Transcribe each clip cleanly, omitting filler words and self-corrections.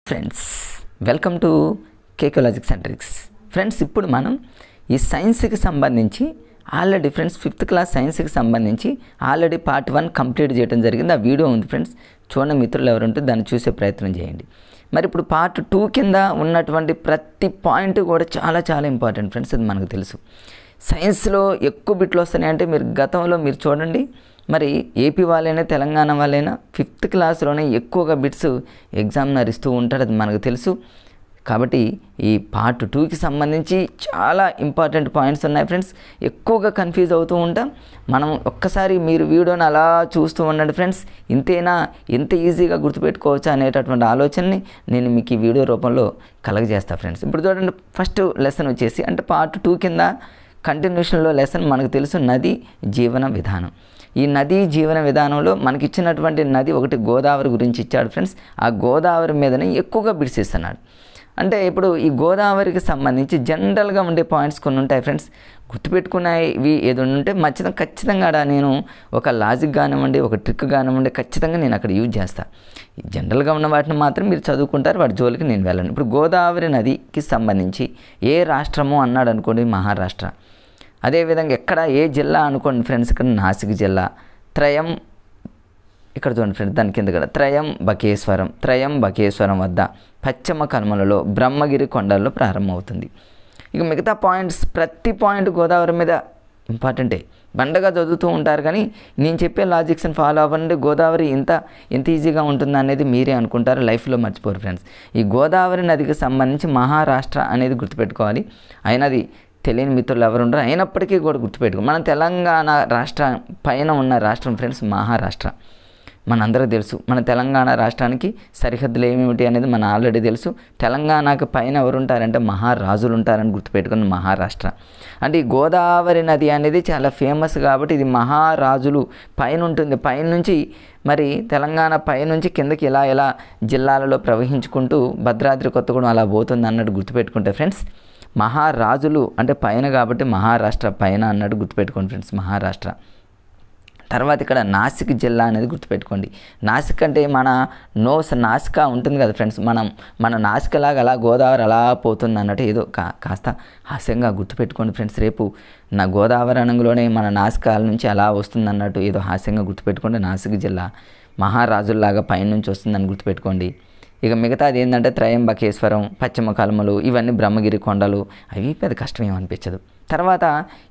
Friends welcome to KK logics and tricks. Friends ఇప్పుడు మనం ఈ సైన్స్కి సంబంధించి ఆల్రెడీ ఫ్రెండ్స్ 5th క్లాస్ సైన్స్కి సంబంధించి ఆల్రెడీ పార్ట్ 1 కంప్లీట్ చేయడం జరిగింది. ఆ వీడియో ఉంది ఫ్రెండ్స్, చూడండి మిత్రులు ఎవరుంటే దాన్ని చూసే ప్రయత్నం చేయండి. మరి ఇప్పుడు పార్ట్ 2 కింద ఉన్నటువంటి ప్రతి పాయింట్ కూడా చాలా చాలా ఇంపార్టెంట్ ఫ్రెండ్స్. అది మనకు తెలుసు. సైన్స్లో ఎక్కువ బిట్లు వస్తున్నాయి అంటే మీరు గతంలో మీరు చూడండి, మరి ఏపీ వాళ్ళైనా తెలంగాణ వాళ్ళైనా 5th క్లాస్లోనే ఎక్కువగా బిట్స్ ఎగ్జామినర్ ఇస్తూ ఉంటాడు, అది మనకు తెలుసు. కాబట్టి ఈ పార్ట్ 2కి సంబంధించి చాలా ఇంపార్టెంట్ పాయింట్స్ ఉన్నాయి ఫ్రెండ్స్. ఎక్కువగా కన్ఫ్యూజ్ అవుతూ ఉంటాం మనం. ఒక్కసారి మీరు వీడియోని అలా చూస్తూ ఉండండి ఫ్రెండ్స్. ఇంతేనా, ఎంత ఈజీగా గుర్తుపెట్టుకోవచ్చా అనేటటువంటి ఆలోచనని నేను మీకు ఈ వీడియో రూపంలో కలగజేస్తాను ఫ్రెండ్స్. ఇప్పుడు చూడండి, ఫస్ట్ లెసన్ వచ్చేసి అంటే పార్ట్ 2 కింద కంటిన్యూషన్లో లెసన్ మనకు తెలుసు, నది జీవన విధానం. ఈ నదీ జీవన విధానంలో మనకి ఇచ్చినటువంటి నది ఒకటి గోదావరి గురించి ఇచ్చాడు ఫ్రెండ్స్. ఆ గోదావరి మీదనే ఎక్కువగా బిట్స్ ఇస్తున్నాడు. అంటే ఇప్పుడు ఈ గోదావరికి సంబంధించి జనరల్గా ఉండే పాయింట్స్ కొన్ని ఉంటాయి ఫ్రెండ్స్. గుర్తుపెట్టుకునేవి ఏదో ఉంటే ఖచ్చితంగా నేను ఒక లాజిక్ కానివ్వండి, ఒక ట్రిక్ కానివ్వండి, ఖచ్చితంగా నేను అక్కడ యూజ్ చేస్తాను. జనరల్గా ఉన్న వాటిని మాత్రం మీరు చదువుకుంటారు, వాటి జోలికి నేను వెళ్ళను. ఇప్పుడు గోదావరి నదికి సంబంధించి ఏ రాష్ట్రము అన్నాడు అనుకోండి, మహారాష్ట్ర. అదేవిధంగా ఎక్కడ ఏ జిల్లా అనుకోండి ఫ్రెండ్స్, ఇక్కడ నాసిక్ జిల్లా. త్రయం ఇక్కడ చూడండి ఫ్రెండ్స్, దాని కింద కూడా త్రయంబకేశ్వరం వద్ద పశ్చిమ కనుమలలో బ్రహ్మగిరి కొండల్లో ప్రారంభమవుతుంది. ఇక మిగతా పాయింట్స్ ప్రతి పాయింట్ గోదావరి మీద ఇంపార్టెంటే. బండగా చదువుతూ ఉంటారు కానీ నేను చెప్పే లాజిక్స్ని ఫాలో అవ్వండి. గోదావరి ఎంత ఈజీగా ఉంటుందా అనేది మీరే అనుకుంటారు, లైఫ్లో మర్చిపోరు ఫ్రెండ్స్. ఈ గోదావరి నదికి సంబంధించి మహారాష్ట్ర అనేది గుర్తుపెట్టుకోవాలి. అయినది తెలియని మిత్రులు ఎవరు ఉండరు, అయినప్పటికీ కూడా గుర్తుపెట్టుకో. మన తెలంగాణ రాష్ట్రం పైన ఉన్న రాష్ట్రం ఫ్రెండ్స్ మహారాష్ట్ర. మనందరికీ తెలుసు, మన తెలంగాణ రాష్ట్రానికి సరిహద్దులు ఏమిటి అనేది మన ఆల్రెడీ తెలుసు. తెలంగాణకు పైన ఎవరు ఉంటారంటే మహారాజులు ఉంటారని గుర్తుపెట్టుకుని మహారాష్ట్ర. అంటే ఈ గోదావరి నది అనేది చాలా ఫేమస్ కాబట్టి ఇది మహారాజులు పైన ఉంటుంది. పైనుంచి మరి తెలంగాణ పైనుంచి కిందకి ఇలా జిల్లాలలో ప్రవహించుకుంటూ భద్రాద్రి కొత్తగూడెం అలా పోతుంది అన్నట్టు గుర్తుపెట్టుకుంటే ఫ్రెండ్స్. మహారాజులు అంటే పైన కాబట్టి మహారాష్ట్ర పైన అన్నట్టు గుర్తుపెట్టుకోండి ఫ్రెండ్స్, మహారాష్ట్ర. తర్వాత ఇక్కడ నాసిక్ జిల్లా అనేది గుర్తుపెట్టుకోండి. నాసిక్ అంటే మన నాసిక ఉంటుంది కదా ఫ్రెండ్స్, మన నాసికలాగా అలా గోదావరి అలా పోతుంది అన్నట్టు ఏదో కాస్త హాస్యంగా గుర్తుపెట్టుకోండి ఫ్రెండ్స్. రేపు నా గోదావరి అనంలోనే మన నాసికాల నుంచి అలా వస్తుంది అన్నట్టు ఏదో హాస్యంగా గుర్తుపెట్టుకోండి. నాసిక్ జిల్లా మహారాజుల్లాగా పైనుంచి వస్తుందని గుర్తుపెట్టుకోండి. ఇక మిగతాది ఏంటంటే త్రయంబకేశ్వరం, పశ్చిమ కనుమలు, ఇవన్నీ బ్రహ్మగిరి కొండలు. అవి పెద్ద కష్టం ఏమనిపించదు. తర్వాత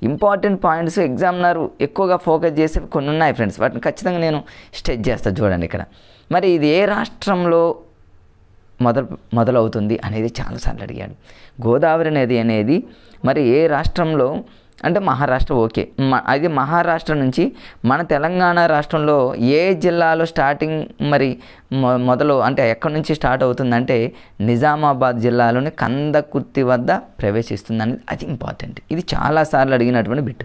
ఇంపార్టెంట్ పాయింట్స్ ఎగ్జామినర్ ఎక్కువగా ఫోకస్ చేసి కొన్ని ఉన్నాయి ఫ్రెండ్స్, వాటిని ఖచ్చితంగా నేను స్ట్రెచ్ చేస్తాను. చూడండి ఇక్కడ మరి ఇది ఏ రాష్ట్రంలో మొదలవుతుంది అనేది చాలాసార్లు అడిగాడు. గోదావరి నది అనేది మరి ఏ రాష్ట్రంలో అంటే మహారాష్ట్ర. ఓకే, అది మహారాష్ట్ర నుంచి మన తెలంగాణ రాష్ట్రంలో ఏ జిల్లాలో స్టార్టింగ్ మరి మొదలు అంటే ఎక్కడి నుంచి స్టార్ట్ అవుతుందంటే నిజామాబాద్ జిల్లాలోని కందకుర్తి వద్ద ప్రవేశిస్తుందని, అది ఇంపార్టెంట్. ఇది చాలాసార్లు అడిగినటువంటి బిట్.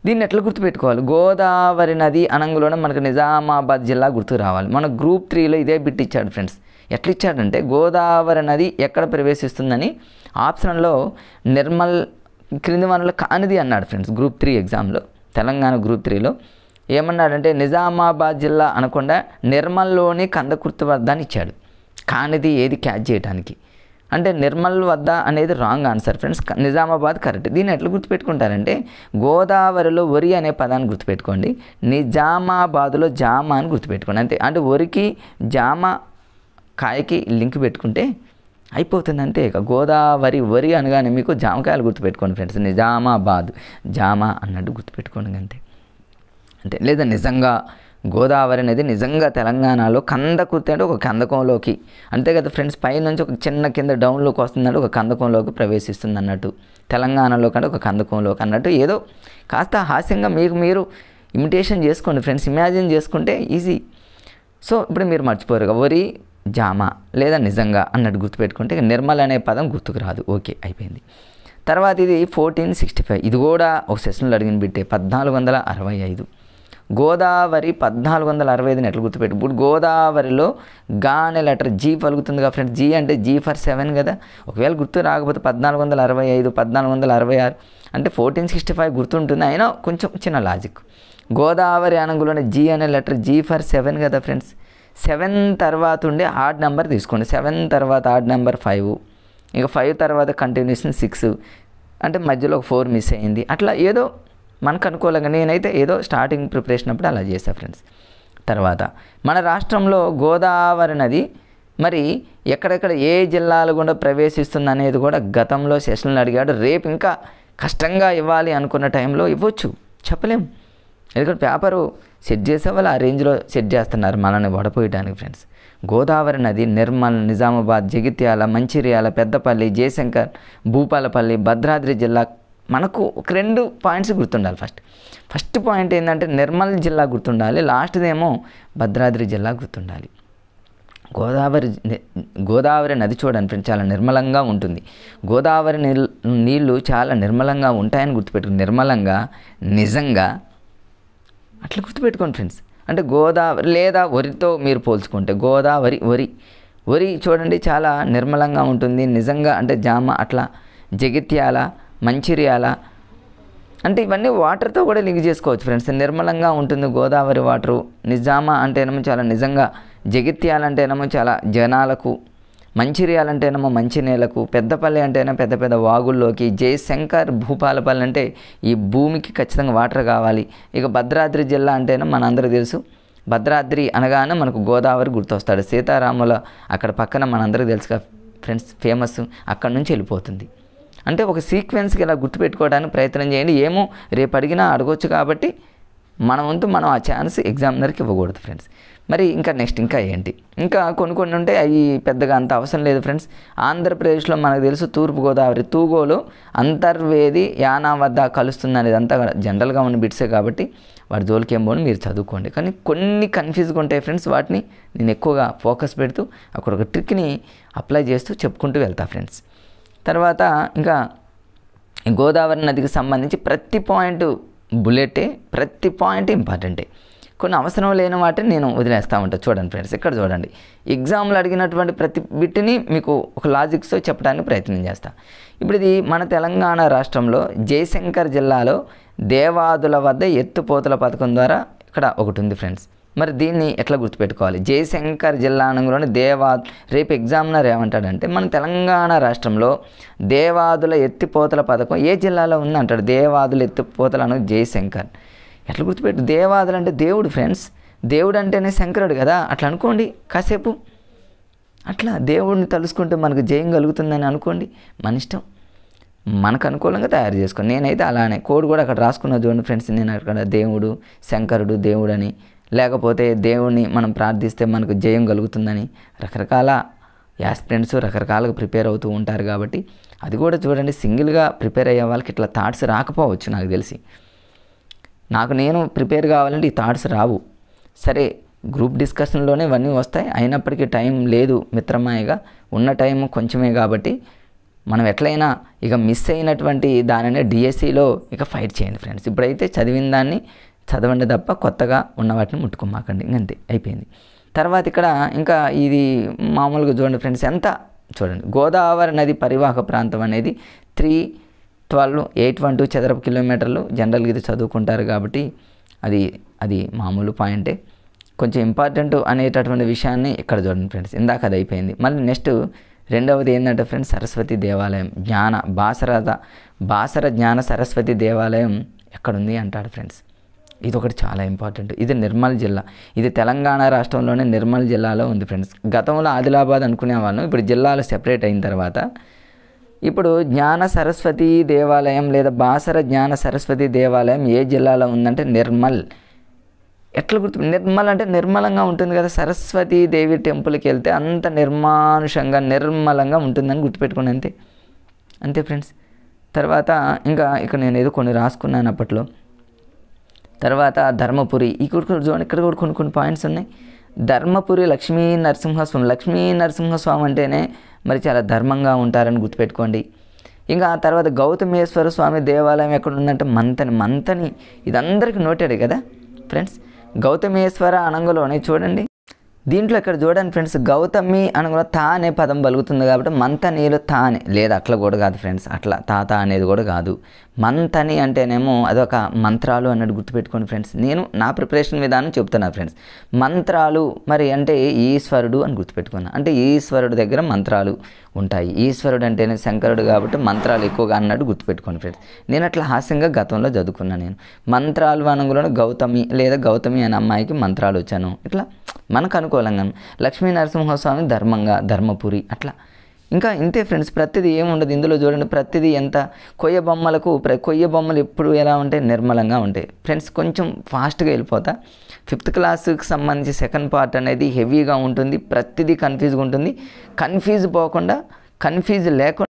దీన్ని ఎట్లా గుర్తుపెట్టుకోవాలి? గోదావరి నది అనంగులోనే మనకు నిజామాబాద్ జిల్లా గుర్తుకు రావాలి. మన గ్రూప్ 3లో ఇదే బిట్ ఇచ్చాడు ఫ్రెండ్స్. ఎట్లా ఇచ్చాడంటే గోదావరి నది ఎక్కడ ప్రవేశిస్తుందని ఆప్షన్లో నిర్మల్ క్రింది వనరులు కానిది అన్నాడు ఫ్రెండ్స్. గ్రూప్ 3 ఎగ్జామ్లో తెలంగాణ గ్రూప్ 3లో ఏమన్నాడంటే నిజామాబాద్ జిల్లా అనకుండా నిర్మల్లోని కందకుర్తి వద్ద అని ఇచ్చాడు. కానిది ఏది క్యాచ్ చేయడానికి అంటే నిర్మల్ వద్ద అనేది wrong answer friends, Nizamabad correct. దీన్ని ఎట్లా గుర్తుపెట్టుకుంటారంటే గోదావరిలో వరి అనే పదాన్ని గుర్తుపెట్టుకోండి, నిజామాబాద్లో జామ అని గుర్తుపెట్టుకోండి. అంటే వరికి జామ కాయకి లింక్ పెట్టుకుంటే అయిపోతుంది అంతే. ఇక గోదావరి వరి అనగానే మీకు జామకాయలు గుర్తుపెట్టుకోండి ఫ్రెండ్స్, నిజామాబాద్ జామ అన్నట్టు గుర్తుపెట్టుకోండి అంతే. అంటే లేదా నిజంగా గోదావరి అనేది నిజంగా తెలంగాణలో కందకుర్తి అంటే ఒక కందకంలోకి అంతే కదా ఫ్రెండ్స్, పైనుంచి ఒక చిన్న కింద డౌన్లోకి వస్తుందంటే ఒక కందకంలోకి ప్రవేశిస్తుంది అన్నట్టు. తెలంగాణలో కంటే ఒక కందకంలోకి అన్నట్టు ఏదో కాస్త హాస్యంగా మీకు మీరు ఇమిటేషన్ చేసుకోండి ఫ్రెండ్స్, ఇమాజిన్ చేసుకుంటే ఈజీ. సో ఇప్పుడు మీరు మర్చిపోరు, వరి జామ లేదా నిజంగా అన్నట్టు గుర్తుపెట్టుకుంటే నిర్మల్ అనే పదం గుర్తుకు రాదు. ఓకే, అయిపోయింది. తర్వాత ఇది 1465, ఇది కూడా ఒక సెషన్లో అడిగిన బిట్టే. 1465 గోదావరి 1465ని ఎట్లా గుర్తుపెట్టు. ఇప్పుడు గోదావరిలో గా అనే లెటర్ జీ పలుకుతుంది కదా ఫ్రెండ్స్, జీ అంటే జీ ఫర్ 7 కదా. ఒకవేళ గుర్తు రాకపోతే 1465, 1466 అంటే 1465 గుర్తుంటుంది, అయినా కొంచెం చిన్న లాజిక్. గోదావరి అనంగులోనే జీ అనే లెటర్ జీ ఫర్ 7 కదా ఫ్రెండ్స్. 7 తర్వాత ఉండే ఆడ్ నెంబర్ తీసుకోండి. 7 తర్వాత ఆడ్ నెంబర్ 5, ఇక 5 తర్వాత కంటిన్యూషన్ 6, అంటే మధ్యలో ఒక 4 మిస్ అయింది. అట్లా ఏదో మనకు అనుకూలంగా నేనైతే ఏదో స్టార్టింగ్ ప్రిపరేషన్ అప్పుడు అలా చేస్తాను ఫ్రెండ్స్. తర్వాత మన రాష్ట్రంలో గోదావరి నది మరి ఎక్కడెక్కడ ఏ జిల్లాలు గుండా ప్రవేశిస్తుంది అనేది కూడా గతంలో సెషన్లు అడిగాడు. రేపు ఇంకా కష్టంగా ఇవ్వాలి అనుకున్న టైంలో ఇవ్వచ్చు, చెప్పలేం. ఎందుకంటే పేపరు సెట్ చేసే వాళ్ళు ఆ రేంజ్లో సెట్ చేస్తున్నారు మనల్ని వడపోయడానికి ఫ్రెండ్స్. గోదావరి నది నిర్మల్, నిజామాబాద్, జగిత్యాల, మంచిర్యాల, పెద్దపల్లి, జయశంకర్, భూపాలపల్లి, భద్రాద్రి జిల్లా. మనకు ఒక 2 పాయింట్స్ గుర్తుండాలి. ఫస్ట్ పాయింట్ ఏంటంటే నిర్మల్ జిల్లా గుర్తుండాలి, లాస్ట్దేమో భద్రాద్రి జిల్లా గుర్తుండాలి. గోదావరి నది చూడండి ఫ్రెండ్స్, చాలా నిర్మలంగా ఉంటుంది. గోదావరి నీళ్ళు చాలా నిర్మలంగా ఉంటాయని గుర్తుపెట్టుకుని, నిర్మలంగా, నిజంగా అట్లా గుర్తుపెట్టుకోండి ఫ్రెండ్స్. అంటే గోదావరి లేదా వరితో మీరు పోల్చుకుంటే వరి చూడండి చాలా నిర్మలంగా ఉంటుంది. నిజంగా అంటే జామ, అట్లా జగిత్యాల, మంచిర్యాల, అంటే ఇవన్నీ వాటర్తో కూడా లింక్ చేసుకోవచ్చు ఫ్రెండ్స్. నిర్మలంగా ఉంటుంది గోదావరి వాటరు. నిజామ అంటేనేమో చాలా నిజంగా, జగిత్యాల అంటేనేమో చాలా జనాలకు, మంచిర్యాల అంటేనేమో మంచినీళ్ళకు, పెద్దపల్లి అంటేనేమో పెద్ద పెద్ద వాగుల్లోకి, జయశంకర్, భూపాలపల్లి అంటే ఈ భూమికి ఖచ్చితంగా వాటర్ కావాలి. ఇక భద్రాద్రి జిల్లా అంటేనే మనందరికీ తెలుసు, భద్రాద్రి అనగానే మనకు గోదావరి గుర్తొస్తాడు. సీతారాముల అక్కడ పక్కన మనందరికీ తెలుసుగా ఫ్రెండ్స్, ఫేమస్, అక్కడ నుంచి వెళ్ళిపోతుంది. అంటే ఒక సీక్వెన్స్కి ఇలా గుర్తుపెట్టుకోవడానికి ప్రయత్నం చేయండి. ఏమో రేపు అడిగినా అడగొచ్చు కాబట్టి మన వంతు మనం ఆ ఛాన్స్ ఎగ్జామినర్కి ఇవ్వకూడదు ఫ్రెండ్స్. మరి ఇంకా నెక్స్ట్ ఇంకా ఏంటి, ఇంకా కొన్ని ఉంటే అవి పెద్దగా అంత అవసరం లేదు ఫ్రెండ్స్. ఆంధ్రప్రదేశ్లో మనకు తెలుసు తూర్పుగోదావరి, తూగోలో అంతర్వేది యానా వద్ద కలుస్తుంది అనేది అంతా జనరల్గా ఉన్న బిట్సే కాబట్టి వాటి జోలికి ఏం పోను, మీరు చదువుకోండి. కానీ కొన్ని కన్ఫ్యూజ్గా ఉంటాయి ఫ్రెండ్స్, వాటిని నేను ఎక్కువగా ఫోకస్ పెడుతూ అక్కడ ఒక ట్రిక్ని అప్లై చేస్తూ చెప్పుకుంటూ వెళ్తా ఫ్రెండ్స్. తర్వాత ఇంకా గోదావరి నదికి సంబంధించి ప్రతి పాయింట్ బుల్లెటే, ప్రతి పాయింట్ ఇంపార్టెంటే. కొన్ని అవసరం లేని వాటిని నేను వదిలేస్తూ ఉంటాను. చూడండి ఫ్రెండ్స్, ఇక్కడ చూడండి, ఎగ్జామ్లో అడిగినటువంటి ప్రతి బిట్ని మీకు ఒక లాజిక్స్తో చెప్పడానికి ప్రయత్నం చేస్తాను. ఇప్పుడు ఇది మన తెలంగాణ రాష్ట్రంలో జయశంకర్ జిల్లాలో దేవాదుల వద్ద ఎత్తుపోతల పథకం ద్వారా ఇక్కడ ఒకటి ఉంది ఫ్రెండ్స్. మరి దీన్ని ఎట్లా గుర్తుపెట్టుకోవాలి? జయశంకర్ జిల్లా అనగానే రేపు ఎగ్జామినర్ ఏమంటాడంటే మన తెలంగాణ రాష్ట్రంలో దేవాదుల ఎత్తిపోతల పథకం ఏ జిల్లాలో ఉంది అంటాడు. దేవాదుల ఎత్తిపోతలు అనగా జయశంకర్. ఎట్లా గుర్తుపెట్టు? దేవాదులు అంటే దేవుడు ఫ్రెండ్స్, దేవుడు అంటేనే శంకరుడు కదా, అట్లా అనుకోండి కాసేపు. అట్లా దేవుడిని తలుసుకుంటే మనకు జయం కలుగుతుందని అనుకోండి, మన ఇష్టం, మనకు అనుకూలంగా తయారు చేసుకోండి. నేనైతే అలానే కోడ్ కూడా అక్కడ రాసుకున్నా చూడండి ఫ్రెండ్స్. నేను అక్కడ దేవుడు, శంకరుడు, దేవుడు అని, లేకపోతే దేవుడిని మనం ప్రార్థిస్తే మనకు జయం కలుగుతుందని రకరకాల యాస్పిరెంట్స్ రకరకాలుగా ప్రిపేర్ అవుతూ ఉంటారు కాబట్టి అది కూడా చూడండి. సింగిల్గా ప్రిపేర్ అయ్యే వాళ్ళకి ఇట్లా థాట్స్ రాకపోవచ్చు నాకు తెలిసి. నేను ప్రిపేర్ కావాలంటే ఈ థాట్స్ రావు. సరే గ్రూప్ డిస్కషన్లోనే ఇవన్నీ వస్తాయి, అయినప్పటికీ టైం లేదు మిత్రమాయగా, ఉన్న టైం కొంచెమే కాబట్టి మనం ఎట్లయినా ఇక మిస్ అయినటువంటి దానినే డిఎస్సిలో ఇక ఫైట్ చేయండి ఫ్రెండ్స్. ఇప్పుడైతే చదివిన దాన్ని చదవండి తప్ప కొత్తగా ఉన్న వాటిని ముట్టుకోమాకండి, ఇంకంతే అయిపోయింది. తర్వాత ఇక్కడ ఇంకా ఇది మామూలుగా చూడండి ఫ్రెండ్స్, ఎంత చూడండి, గోదావరి నది పరివాహక ప్రాంతం అనేది 312,812 చదరపు కిలోమీటర్లు. జనరల్గా ఇది చదువుకుంటారు కాబట్టి అది మామూలు పాయింటే. కొంచెం ఇంపార్టెంట్ అనేటటువంటి విషయాన్ని ఇక్కడ చూడండి ఫ్రెండ్స్. ఇందాక అది అయిపోయింది. మళ్ళీ నెక్స్ట్ రెండవది ఏంటంటే ఫ్రెండ్స్, సరస్వతి దేవాలయం, బాసర జ్ఞాన సరస్వతి దేవాలయం ఎక్కడుంది అంటాడు ఫ్రెండ్స్. ఇది ఒకటి చాలా ఇంపార్టెంట్. ఇది నిర్మల్ జిల్లా, ఇది తెలంగాణ రాష్ట్రంలోనే నిర్మల్ జిల్లాలో ఉంది ఫ్రెండ్స్. గతంలో ఆదిలాబాద్ అనుకునే వాళ్ళం, ఇప్పుడు జిల్లాలు సెపరేట్ అయిన తర్వాత ఇప్పుడు జ్ఞాన సరస్వతి దేవాలయం లేదా బాసర జ్ఞాన సరస్వతి దేవాలయం ఏ జిల్లాలో ఉందంటే నిర్మల్. ఎట్లా గుర్తు? నిర్మల్ అంటే నిర్మలంగా ఉంటుంది కదా, సరస్వతి దేవి టెంపుల్కి వెళ్తే అంత నిర్మానుషంగా నిర్మలంగా ఉంటుందని గుర్తుపెట్టుకోండి, అంతే ఫ్రెండ్స్. తర్వాత ఇంకా ఇక్కడ నేను ఏదో కొన్ని రాసుకున్నాను అప్పట్లో. తర్వాత ధర్మపురి, ఇక్కడ చూడండి, ఇక్కడ కూడా కొన్ని పాయింట్స్ ఉన్నాయి. ధర్మపురి లక్ష్మీ నరసింహస్వామి అంటేనే మరి చాలా ధర్మంగా ఉంటారని గుర్తుపెట్టుకోండి. ఇంకా తర్వాత గౌతమేశ్వర స్వామి దేవాలయం ఎక్కడ ఉందంటే మంతని. ఇది అందరికీ నోటెడ్ కదా ఫ్రెండ్స్. గౌతమేశ్వర అనంగలోనే చూడండి, దీంట్లో ఇక్కడ చూడండి ఫ్రెండ్స్, గౌతమి అనగా తా అనే పదం పలుకుతుంది కాబట్టి మంతనీలో తా అని, లేదా అట్లా కూడా కాదు ఫ్రెండ్స్, అట్లా తాత అనేది కూడా కాదు, మంత్ అని అంటేనేమో అదొక మంత్రాలు అన్నట్టు గుర్తుపెట్టుకోండి ఫ్రెండ్స్. నేను నా ప్రిపరేషన్ విధానం చెప్తున్నా ఫ్రెండ్స్. మంత్రాలు మరి అంటే ఈశ్వరుడు అని గుర్తుపెట్టుకున్నా. అంటే ఈశ్వరుడు దగ్గర మంత్రాలు ఉంటాయి. ఈశ్వరుడు అంటేనే శంకరుడు కాబట్టి మంత్రాలు ఎక్కువగా అన్నట్టు గుర్తుపెట్టుకోండి ఫ్రెండ్స్. నేను అట్లా హాస్యంగా గతంలో చదువుకున్నాను. నేను మంత్రాలు అనగానే గౌతమి లేదా గౌతమి అనే అమ్మాయికి మంత్రాలు వచ్చాను. ఇట్లా మనకు అనుకూలంగా లక్ష్మీ నరసింహస్వామి ధర్మంగా ధర్మపురి అట్లా ఇంకా ఇంతే ఫ్రెండ్స్. ప్రతిదీ ఏముండదు ఇందులో చూడండి. ప్రతిదీ ఎంత కొయ్య బొమ్మలకు కొయ్య బొమ్మలు ఎప్పుడు ఎలా ఉంటాయి నిర్మలంగా ఉంటాయి ఫ్రెండ్స్. కొంచెం ఫాస్ట్గా వెళ్ళిపోతా. 5th క్లాస్కి సంబంధించి సెకండ్ పార్ట్ అనేది హెవీగా ఉంటుంది. ప్రతిదీ కన్ఫ్యూజ్గా ఉంటుంది. కన్ఫ్యూజ్ పోకుండా కన్ఫ్యూజ్ లేకుండా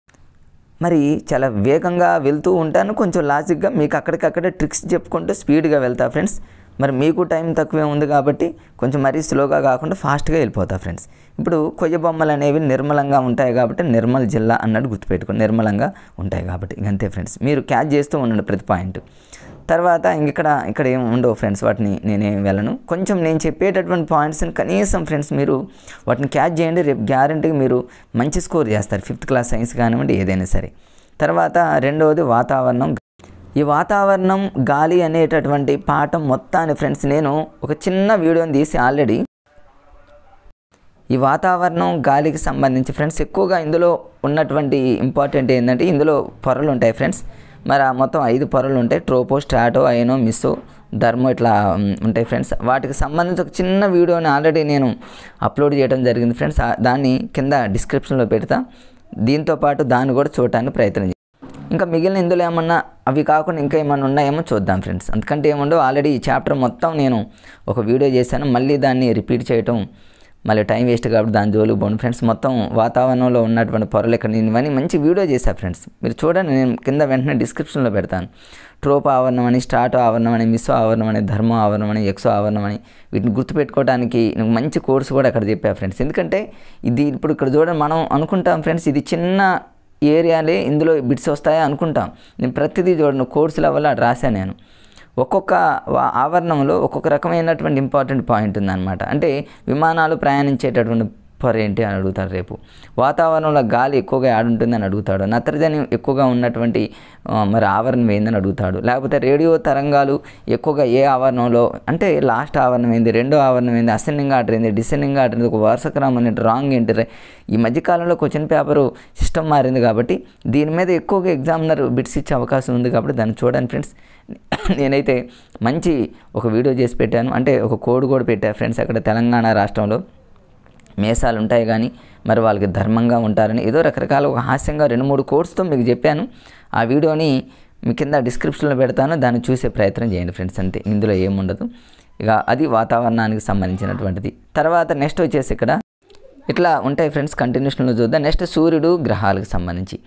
మరి చాలా వేగంగా వెళ్తూ ఉంటాను. కొంచెం లాజిక్గా మీకు అక్కడికక్కడే ట్రిక్స్ చెప్పుకుంటూ స్పీడ్గా వెళ్తా ఫ్రెండ్స్. మరి మీకు టైం తక్కువే ఉంది కాబట్టి కొంచెం మరీ స్లోగా కాకుండా ఫాస్ట్గా వెళ్ళిపోతా ఫ్రెండ్స్. ఇప్పుడు కొయ్య బొమ్మలు అనేవి నిర్మలంగా ఉంటాయి కాబట్టి నిర్మల్ జిల్లా అన్నట్టు గుర్తుపెట్టుకోండి. నిర్మలంగా ఉంటాయి కాబట్టి అంతే ఫ్రెండ్స్. మీరు క్యాచ్ చేస్తూ ఉండండి ప్రతి పాయింట్. తర్వాత ఇక్కడ ఏమి ఉండవు ఫ్రెండ్స్. వాటిని నేనేం వెళ్ళను. కొంచెం నేను చెప్పేటటువంటి పాయింట్స్ని కనీసం ఫ్రెండ్స్ మీరు వాటిని క్యాచ్ చేయండి. రేపు గ్యారంటీగా మీరు మంచి స్కోర్ చేస్తారు. 5th క్లాస్ సైన్స్ కానివ్వండి ఏదైనా సరే. తర్వాత రెండవది వాతావరణం. ఈ వాతావరణం గాలి అనేటటువంటి పాఠం మొత్తాన్ని ఫ్రెండ్స్ నేను ఒక చిన్న వీడియోని తీసి ఆల్రెడీ ఈ వాతావరణం గాలికి సంబంధించి ఫ్రెండ్స్ ఎక్కువగా ఇందులో ఉన్నటువంటి ఇంపార్టెంట్ ఏంటంటే ఇందులో పొరలు ఉంటాయి ఫ్రెండ్స్. మరి మొత్తం 5 పొరలు ఉంటాయి. ట్రోపో, స్ట్రాటో, అయనో, మిస్సో, ధర్మో ఇట్లా ఉంటాయి ఫ్రెండ్స్. వాటికి సంబంధించి ఒక చిన్న వీడియోని ఆల్రెడీ నేను అప్లోడ్ చేయడం జరిగింది ఫ్రెండ్స్. దాన్ని కింద డిస్క్రిప్షన్లో పెడతా. దీంతోపాటు దాన్ని కూడా చూడటానికి ప్రయత్నం చేయండి. ఇంకా మిగిలిన ఇందులో ఏమన్నా అవి కాకుండా ఇంకా ఏమన్నా ఉన్నాయేమో చూద్దాం ఫ్రెండ్స్. అందుకంటే ఏముండో ఆల్రెడీ ఈ చాప్టర్ మొత్తం నేను ఒక వీడియో చేశాను. మళ్ళీ దాన్ని రిపీట్ చేయటం మళ్ళీ టైం వేస్ట్ కాబట్టి దాని జోలికి పోను ఫ్రెండ్స్. మొత్తం వాతావరణంలో ఉన్నటువంటి పొరలు ఇక్కడ నేను ఇవన్నీ మంచి వీడియో చేశాను ఫ్రెండ్స్. మీరు చూడండి. నేను కింద వెంటనే డిస్క్రిప్షన్లో పెడతాను. ట్రోపో ఆవరణం అని, స్ట్రాటో ఆవరణం అని, మిస్సో ఆవరణం అని, ధర్మో ఆవరణం అని, ఎక్సో ఆవరణం అని వీటిని గుర్తుపెట్టుకోవడానికి నాకు మంచి కోర్సు కూడా అక్కడ చెప్పాను ఫ్రెండ్స్. ఎందుకంటే ఇది ఇప్పుడు ఇక్కడ చూడండి మనం అనుకుంటాం ఫ్రెండ్స్ ఇది చిన్న ఏరియాలే ఇందులో బిట్స్ వస్తాయా అనుకుంటాం. నేను ప్రతిదీ చూడండి కోర్సు లెవెల్ రాశాను నేను. ఒక్కొక్క ఆవరణంలో ఒక్కొక్క రకమైనటువంటి ఇంపార్టెంట్ పాయింట్ ఉందన్నమాట. అంటే విమానాలు ప్రయాణించేటటువంటి పొర ఏంటి అని అడుగుతాడు రేపు. వాతావరణంలో గాలి ఎక్కువగా ఆడుంటుందని అడుగుతాడు. నత్రజని ఎక్కువగా ఉన్నటువంటి మరి ఆవరణం ఏందని అడుగుతాడు. లేకపోతే రేడియో తరంగాలు ఎక్కువగా ఏ ఆవరణంలో అంటే లాస్ట్ ఆవరణం ఏంది, రెండో ఆవరణం ఏంది, అసెండింగ్ ఆర్డర్ ఏంది, డిసెండింగ్ ఆర్డర్ ఏంది, ఒక వరుస క్రమం ఏంటి, రాంగ్ ఏంటి. ఈ మధ్యకాలంలో క్వశ్చన్ పేపరు సిస్టమ్ మారింది కాబట్టి దీని మీద ఎక్కువగా ఎగ్జామినర్ బిట్స్ ఇచ్చే అవకాశం ఉంది కాబట్టి దాన్ని చూడండి ఫ్రెండ్స్. నేనైతే మంచి ఒక వీడియో చేసి పెట్టాను. అంటే ఒక కోడ్ కూడా పెట్టాను ఫ్రెండ్స్. అక్కడ తెలంగాణ రాష్ట్రంలో మేసాలు ఉంటాయి కానీ మరి వాళ్ళకి ధర్మంగా ఉంటారని ఏదో రకరకాల ఒక హాస్యంగా 2-3 కోడ్స్తో మీకు చెప్పాను. ఆ వీడియోని మీ కింద డిస్క్రిప్షన్లో పెడతాను. దాన్ని చూసే ప్రయత్నం చేయండి ఫ్రెండ్స్. అంతే, ఇందులో ఏముండదు. ఇక అది వాతావరణానికి సంబంధించినటువంటిది. తర్వాత నెక్స్ట్ వచ్చేసి ఇక్కడ ఇట్లా ఉంటాయి ఫ్రెండ్స్. కంటిన్యూషన్లో చూద్దాం. నెక్స్ట్ సూర్యుడు గ్రహాలకు సంబంధించి.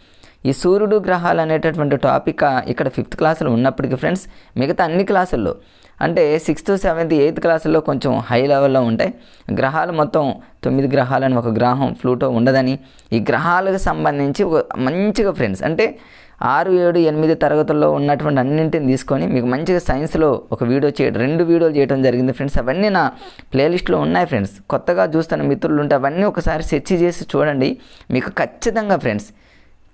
ఈ సూర్యుడు గ్రహాలు అనేటటువంటి టాపిక్ ఇక్కడ 5th క్లాసులో ఉన్నప్పటికీ ఫ్రెండ్స్ మిగతా అన్ని క్లాసుల్లో అంటే 6th, 7th, 8th క్లాసుల్లో కొంచెం హై లెవెల్లో ఉంటాయి. గ్రహాలు మొత్తం 9 గ్రహాలని ఒక గ్రహం ప్లూటో ఉండదని ఈ గ్రహాలకు సంబంధించి ఒక మంచిగా ఫ్రెండ్స్ అంటే 6, 7, 8 తరగతుల్లో ఉన్నటువంటి అన్నింటిని తీసుకొని మీకు మంచిగా సైన్స్లో ఒక వీడియో 2 వీడియోలు చేయడం జరిగింది ఫ్రెండ్స్. అవన్నీ నా ప్లేలిస్ట్లో ఉన్నాయి ఫ్రెండ్స్. కొత్తగా చూస్తున్న మిత్రులు ఉంటే అవన్నీ ఒకసారి సెర్చ్ చేసి చూడండి. మీకు ఖచ్చితంగా ఫ్రెండ్స్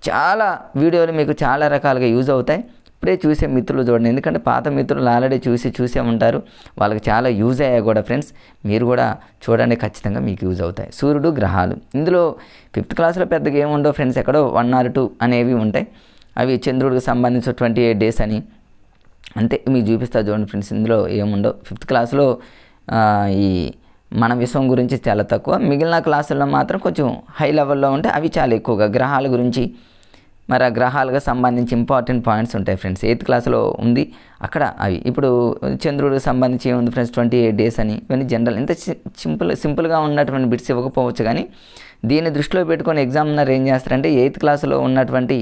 చాలా వీడియోలు మీకు చాలా రకాలుగా యూజ్ అవుతాయి. ఇప్పుడే చూసే మిత్రులు చూడండి. ఎందుకంటే పాత మిత్రులు ఆల్రెడీ చూసే ఉంటారు. వాళ్ళకి చాలా యూజ్ అయ్యాయి కూడా ఫ్రెండ్స్. మీరు కూడా చూడండి, ఖచ్చితంగా మీకు యూజ్ అవుతాయి. సూర్యుడు గ్రహాలు ఇందులో 5th క్లాస్లో పెద్దగా ఏముండవు ఫ్రెండ్స్. ఎక్కడో 1 or 2 అనేవి ఉంటాయి. అవి చంద్రుడికి సంబంధించి 28 days అని అంతే మీకు చూపిస్తా చూడండి ఫ్రెండ్స్. ఇందులో ఏముండవు. 5th క్లాస్లో ఈ మన విశ్వం గురించి చాలా తక్కువ. మిగిలిన క్లాసుల్లో మాత్రం కొంచెం హై లెవెల్లో ఉంటే అవి చాలా ఎక్కువగా గ్రహాల గురించి మరి ఆ గ్రహాలకు సంబంధించి ఇంపార్టెంట్ పాయింట్స్ ఉంటాయి ఫ్రెండ్స్. 8th క్లాస్లో ఉంది అక్కడ అవి. ఇప్పుడు చంద్రుడికి సంబంధించి ఏముంది ఫ్రెండ్స్ 28 days అని ఇవన్నీ జనరల్. ఇంత సింపుల్గా ఉన్నటువంటి బిట్స్ ఇవ్వకపోవచ్చు కానీ దీన్ని దృష్టిలో పెట్టుకొని ఎగ్జామినర్ ఏం చేస్తారంటే 8th క్లాస్లో ఉన్నటువంటి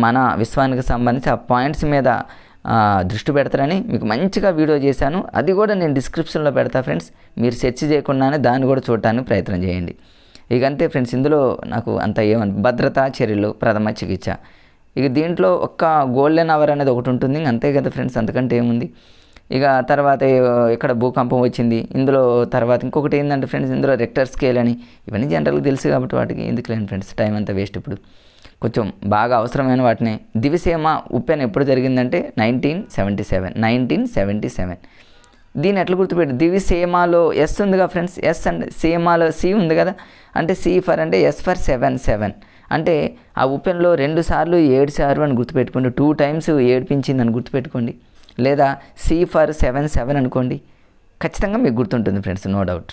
మన విశ్వానికి సంబంధించి ఆ పాయింట్స్ మీద దృష్టి పెడతారని మీకు మంచిగా వీడియో చేశాను. అది కూడా నేను డిస్క్రిప్షన్లో పెడతా ఫ్రెండ్స్. మీరు సెర్చ్ చేయకుండానే దాన్ని కూడా చూడటానికి ప్రయత్నం చేయండి. ఇక అంతే ఫ్రెండ్స్. ఇందులో నాకు అంత భద్రతా చర్యలు, ప్రథమ చికిత్స. ఇక దీంట్లో ఒక్క గోల్డెన్ అవర్ అనేది ఒకటి ఉంటుంది. అంతే కదా ఫ్రెండ్స్, అంతకంటే ఏముంది. ఇక తర్వాత ఇక్కడ భూకంపం వచ్చింది. ఇందులో తర్వాత ఇంకొకటి ఏంటంటే ఫ్రెండ్స్ ఇందులో రెక్టర్ స్కేల్ అని ఇవన్నీ జనరల్గా తెలుసు కాబట్టి వాటికి ఎందుకు లేని ఫ్రెండ్స్ టైం అంతా వేస్ట్. ఇప్పుడు కొంచెం బాగా అవసరమైన వాటిని. దివిసీమ ఉప్పెన ఎప్పుడు జరిగిందంటే 1977. దీన్ని ఎట్లా గుర్తుపెట్టి, దివిసీమలో ఎస్ ఉందిగా ఫ్రెండ్స్, ఎస్ అండ్ సీమాలో సి ఉంది కదా, అంటే సి ఫర్ అంటే ఎస్ ఫర్ 7 అంటే ఆ ఉప్పెనలో 2 సార్లు 7 సార్లు అని గుర్తుపెట్టుకోండి. 2 times ఏడిపించిందని గుర్తుపెట్టుకోండి. లేదా సి ఫర్ 7 అనుకోండి, ఖచ్చితంగా మీకు గుర్తుంటుంది ఫ్రెండ్స్, నో డౌట్.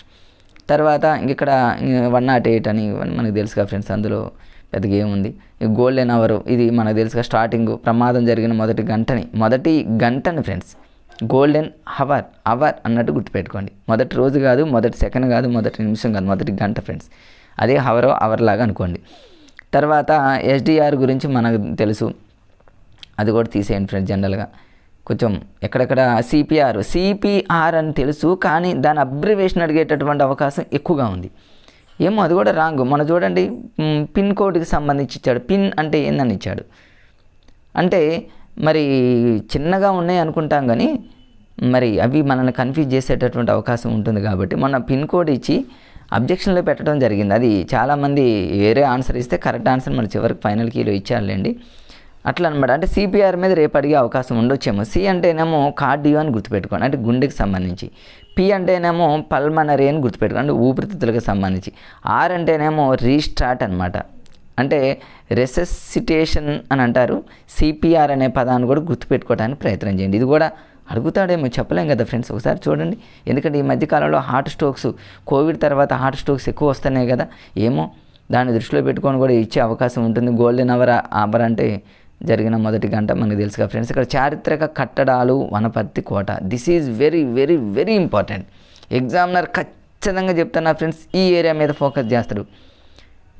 తర్వాత ఇక్కడ 108 అని మనకు తెలుసుగా ఫ్రెండ్స్, అందులో పెద్దగా ఏముంది. గోల్డెన్ అవర్, ఇది మనకు తెలుసుగా, స్టార్టింగ్ ప్రమాదం జరిగిన మొదటి గంటని ఫ్రెండ్స్ గోల్డెన్ అవర్ అన్నట్టు గుర్తుపెట్టుకోండి. మొదటి రోజు కాదు, మొదటి సెకండ్ కాదు, మొదటి నిమిషం కాదు, మొదటి గంట ఫ్రెండ్స్. అదే అవర్ లాగా అనుకోండి. తర్వాత ఎస్డిఆర్ గురించి మనకు తెలుసు, అది కూడా తీసేయండి ఫ్రెండ్స్. జనరల్గా కొంచెం ఎక్కడెక్కడ సిపిఆర్ అని తెలుసు, కానీ దాని అబ్రివేషన్ అడిగేటటువంటి అవకాశం ఎక్కువగా ఉంది. ఏమో అది కూడా రాంగ్. మనం చూడండి, పిన్ కోడ్కి సంబంధించి ఇచ్చాడు. పిన్ అంటే ఏందని ఇచ్చాడు అంటే మరి చిన్నగా ఉన్నాయి అనుకుంటాం, కానీ మరి అవి మనల్ని కన్ఫ్యూజ్ చేసేటటువంటి అవకాశం ఉంటుంది. కాబట్టి మొన్న పిన్ కోడ్ ఇచ్చి అబ్జెక్షన్లో పెట్టడం జరిగింది. అది చాలామంది వేరే ఆన్సర్ ఇస్తే కరెక్ట్ ఆన్సర్ మన చివరికి ఫైనల్ కీలో ఇచ్చారులేండి. అట్లా అనమాట. అంటే సిపిఆర్ మీద రేపు అడిగే అవకాశం ఉండొచ్చేమో. సి అంటేనేమో కార్డియో అని గుర్తుపెట్టుకోండి, అంటే గుండెకి సంబంధించి. పి అంటేనేమో పల్మనరీ అని గుర్తుపెట్టుకోండి, అంటే ఊపిరితిత్తులకు సంబంధించి. ఆర్ అంటేనేమో రీస్టార్ట్ అనమాట, అంటే రెససిటేషన్ అని అంటారు. సిపిఆర్ అనే పదాన్ని కూడా గుర్తుపెట్టుకోవడానికి ప్రయత్నం చేయండి. ఇది కూడా అడుగుతాడేమో, చెప్పలేం కదా ఫ్రెండ్స్. ఒకసారి చూడండి, ఎందుకంటే ఈ మధ్యకాలంలో హార్ట్ స్ట్రోక్స్, కోవిడ్ తర్వాత హార్ట్ స్ట్రోక్స్ ఎక్కువ వస్తున్నాయి కదా, ఏమో దాన్ని దృష్టిలో పెట్టుకొని కూడా ఇచ్చే అవకాశం ఉంటుంది. గోల్డెన్ అవర్ అంటే జరిగిన మొదటి గంట మనకు తెలుసుగా ఫ్రెండ్స్. ఇక్కడ చారిత్రక కట్టడాలు, వనపర్తి కోట. This is very very very important. Examiner ఖచ్చితంగా చెప్తున్నా ఫ్రెండ్స్, ఈ ఏరియా మీద ఫోకస్ చేస్తాడు.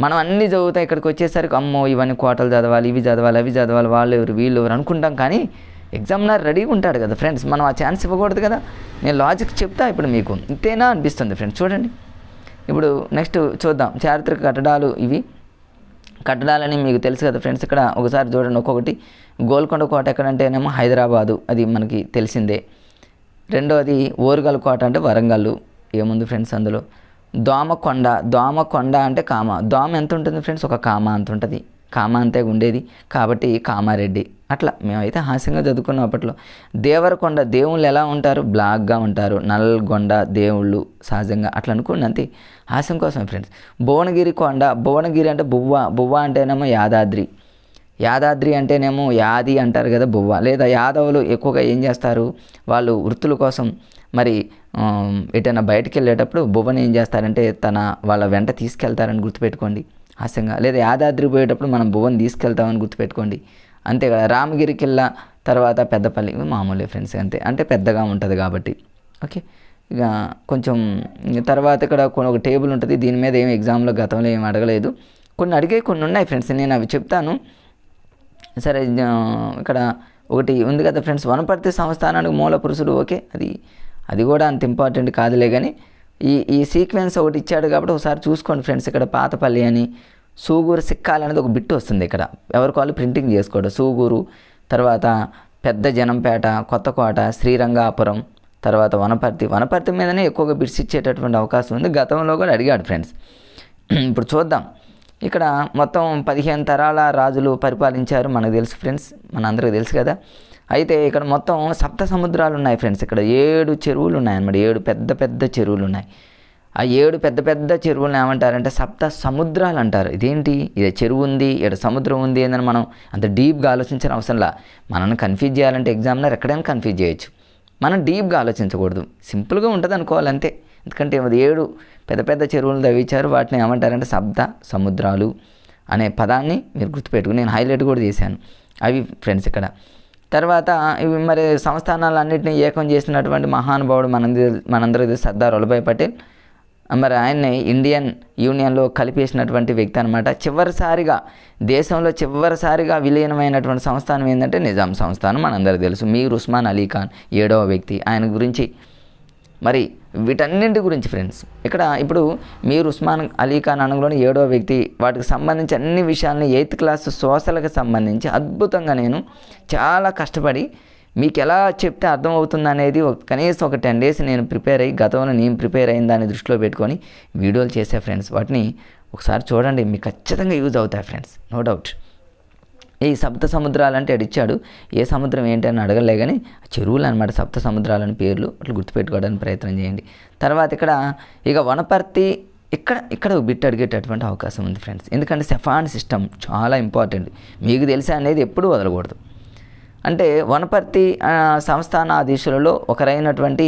మనం అన్నీ చదువుతాం, ఇక్కడికి వచ్చేసరికి అమ్మో ఇవన్నీ కోటలు చదవాలి, ఇవి చదవాలి, అవి చదవాలి, వాళ్ళు ఎవరు వీళ్ళు ఎవరు అనుకుంటాం, కానీ ఎగ్జామినర్ రెడీగా ఉంటాడు కదా ఫ్రెండ్స్. మనం ఆ ఛాన్స్ ఇవ్వకూడదు కదా. నేను లాజిక్ చెప్తా ఇప్పుడు మీకు, ఇంతేనా అనిపిస్తుంది ఫ్రెండ్స్. చూడండి, ఇప్పుడు నెక్స్ట్ చూద్దాం. చారిత్రక కట్టడాలు, ఇవి కట్టడాలని మీకు తెలుసు కదా ఫ్రెండ్స్. ఇక్కడ ఒకసారి చూడండి ఒక్కొక్కటి. గోల్కొండ కోట ఎక్కడంటేనేమో హైదరాబాదు, అది మనకి తెలిసిందే. రెండోది ఓరుగల్ కోట అంటే వరంగల్. ఏముంది ఫ్రెండ్స్ అందులో. దోమకొండ అంటే కామ. దోమ ఎంత ఉంటుంది ఫ్రెండ్స్, ఒక కామ అంత ఉంటుంది. కామ అంతే ఉండేది కాబట్టి కామారెడ్డి. అట్లా మేమైతే హాస్యంగా చదువుకున్నాం అప్పట్లో. దేవరకొండ, దేవుళ్ళు ఎలా ఉంటారు, బ్లాక్గా ఉంటారు. నల్గొండ దేవుళ్ళు సహజంగా అట్లా అనుకోండి, అంతే హాస్యం కోసం ఫ్రెండ్స్. భువనగిరి కొండ, భువనగిరి అంటే బువ్వ అంటేనేమో యాదాద్రి అంటేనేమో యాది అంటారు కదా, బువ్వ. లేదా యాదవులు ఎక్కువగా ఏం చేస్తారు, వాళ్ళు వృత్తుల కోసం మరి ఎటైనా బయటికి వెళ్ళేటప్పుడు బువ్వని ఏం చేస్తారంటే వాళ్ళ వెంట తీసుకెళ్తారని గుర్తుపెట్టుకోండి హాస్యంగా. లేదా యాదాద్రి పోయేటప్పుడు మనం బువ్వని తీసుకెళ్తామని గుర్తుపెట్టుకోండి. అంతేకాదు రామగిరి కిల్లా, తర్వాత పెద్దపల్లి, మామూలే ఫ్రెండ్స్, అంతే, అంటే పెద్దగా ఉంటుంది కాబట్టి. ఓకే, ఇక కొంచెం తర్వాత ఇక్కడ ఒక టేబుల్ ఉంటుంది. దీని మీద ఏమి ఎగ్జామ్లో గతంలో ఏమి అడగలేదు, కొన్ని అడిగే కొన్ని ఉన్నాయి ఫ్రెండ్స్, నేను అవి చెప్తాను. సరే, ఇక్కడ ఒకటి ఉంది కదా ఫ్రెండ్స్, వనపర్తి సంస్థానానికి మూల పురుషుడు. ఓకే, అది కూడా అంత ఇంపార్టెంట్ కాదులే, కానీ ఈ సీక్వెన్స్ ఒకటి ఇచ్చాడు కాబట్టి ఒకసారి చూసుకోండి ఫ్రెండ్స్. ఇక్కడ పాతపల్లి అని, సూగూరు సిక్కాలు అనేది ఒక బిట్ వస్తుంది ఇక్కడ, ఎవరికి వాళ్ళు ప్రింటింగ్ చేసుకోవడం. సూగూరు, తర్వాత పెద్ద జనంపేట, కొత్తకోట, శ్రీరంగాపురం, తర్వాత వనపర్తి మీదనే ఎక్కువగా బిట్స్ ఇచ్చేటటువంటి అవకాశం ఉంది. గతంలో కూడా అడిగాడు ఫ్రెండ్స్. ఇప్పుడు చూద్దాం. ఇక్కడ మొత్తం 15 తరాల రాజులు పరిపాలించారు, మనకు తెలుసు ఫ్రెండ్స్, మనందరికీ తెలుసు కదా. అయితే ఇక్కడ మొత్తం 7 సముద్రాలు ఉన్నాయి ఫ్రెండ్స్. ఇక్కడ 7 చెరువులు ఉన్నాయన్నమాట, 7 పెద్ద పెద్ద చెరువులు ఉన్నాయి. ఆ 7 పెద్ద పెద్ద చెరువులను ఏమంటారంటే 7 సముద్రాలు అంటారు. ఇదేంటి, ఇది చెరువు ఉంది, ఇక్కడ సముద్రం ఉంది ఏందని మనం అంత డీప్గా ఆలోచించిన అవసరంలా. మనల్ని కన్ఫ్యూజ్ చేయాలంటే ఎగ్జామినర్ ఎక్కడైనా కన్ఫ్యూజ్ చేయొచ్చు, మనం డీప్గా ఆలోచించకూడదు, సింపుల్గా ఉంటుంది అనుకోవాలంతే. ఎందుకంటే 7 పెద్ద పెద్ద చెరువులు తవ్వించారు, వాటిని ఏమంటారంటే 7 సముద్రాలు అనే పదాన్ని మీరు గుర్తుపెట్టుకుని నేను హైలైట్ కూడా చేశాను అవి ఫ్రెండ్స్. ఇక్కడ తర్వాత ఇవి మరి సంస్థానాలన్నింటినీ ఏకం చేసినటువంటి మహానుభావుడు మనందరికీ సర్దార్ వల్లభాయ్ పటేల్. మరి ఆయన్ని ఇండియన్ యూనియన్లో కలిపేసినటువంటి వ్యక్తి అనమాట. దేశంలో చివరిసారిగా విలీనమైనటువంటి సంస్థానం ఏంటంటే నిజాం సంస్థానం, మనందరికీ తెలుసు. మీర్ ఉస్మాన్ అలీ ఖాన్ 7వ వ్యక్తి. ఆయన గురించి మరి వీటన్నింటి గురించి ఫ్రెండ్స్ ఇక్కడ ఇప్పుడు మీర్ ఉస్మాన్ అలీ ఖాన్ అనగానే 7వ వ్యక్తి, వాటికి సంబంధించి అన్ని విషయాలని 8th క్లాస్ సోషల్కి సంబంధించి అద్భుతంగా నేను చాలా కష్టపడి మీకు ఎలా చెప్తే అర్థమవుతుంది అనేది కనీసం ఒక 10 days నేను ప్రిపేర్ అయ్యి, గతంలో నేను ప్రిపేర్ అయిన దాన్ని దృష్టిలో పెట్టుకొని వీడియోలు చేసే ఫ్రెండ్స్. వాటిని ఒకసారి చూడండి, మీకు ఖచ్చితంగా యూజ్ అవుతాయి ఫ్రెండ్స్, నో డౌట్. ఈ సప్త సముద్రాలు అంటే ఇచ్చాడు, ఏ సముద్రం ఏంటి అని అడగలే కానీ చెరువులు అనమాట సప్త సముద్రాలని పేర్లు, అట్లా గుర్తుపెట్టుకోవడానికి ప్రయత్నం చేయండి. తర్వాత ఇక్కడ ఇక వనపర్తి ఇక్కడ బిట్ అడిగేటటువంటి అవకాశం ఉంది ఫ్రెండ్స్. ఎందుకంటే సెఫాన్ సిస్టమ్ చాలా ఇంపార్టెంట్, మీకు తెలిసే అనేది ఎప్పుడూ వదలకూడదు. అంటే వనపర్తి సంస్థానాధీశులలో ఒకరైనటువంటి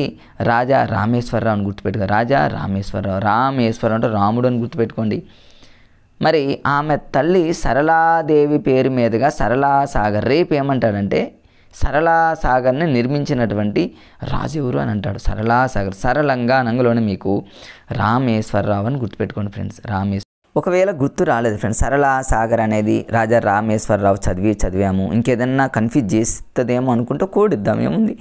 రాజా రామేశ్వరరావు అని గుర్తుపెట్టుకో. రాజా రామేశ్వరరావు అంటే రాముడు అని గుర్తుపెట్టుకోండి. మరి ఆమె తల్లి సరళాదేవి పేరు మీదుగా సరళాసాగర్, రేపు ఏమంటాడంటే సరళాసాగర్ని నిర్మించినటువంటి రాజు ఎవరు అని అంటాడు. సరళాసాగర్, సరళంగా నంగలోనే మీకు రామేశ్వరరావు అని గుర్తుపెట్టుకోండి ఫ్రెండ్స్. ఒకవేళ గుర్తు రాలేదు ఫ్రెండ్స్, సరళాసాగర్ అనేది రాజా రామేశ్వరరావు చదివాము, ఇంకేదన్నా కన్ఫ్యూజ్ చేస్తుందేమో అనుకుంటే కోడ్ ఇద్దాం, ఏముంది.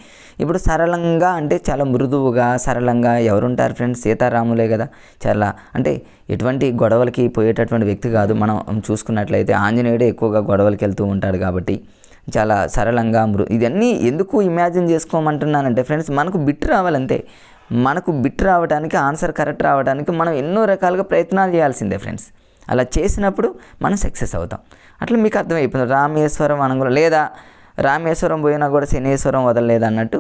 ఇప్పుడు సరళంగా అంటే చాలా మృదువుగా సరళంగా ఎవరుంటారు ఫ్రెండ్స్? సీతారాములే కదా. చాలా అంటే ఎటువంటి గొడవలకి పోయేటటువంటి వ్యక్తి కాదు. మనం చూసుకున్నట్లయితే ఆంజనేయుడే ఎక్కువగా గొడవలకి వెళ్తూ ఉంటాడు కాబట్టి చాలా సరళంగా ఇదన్నీ ఎందుకు ఇమాజిన్ చేసుకోమంటున్నానంటే ఫ్రెండ్స్, మనకు బిట్ రావాలంతే. మనకు బిట్ రావడానికి, ఆన్సర్ కరెక్ట్ రావడానికి మనం ఎన్నో రకాలుగా ప్రయత్నాలు చేయాల్సిందే ఫ్రెండ్స్. అలా చేసినప్పుడు మనం సక్సెస్ అవుతాం. అట్లా మీకు అర్థమైపోతుంది. రామేశ్వరం అనగా లేదా రామేశ్వరం పోయినా కూడా శనేశ్వరం వదలలేదు అన్నట్టు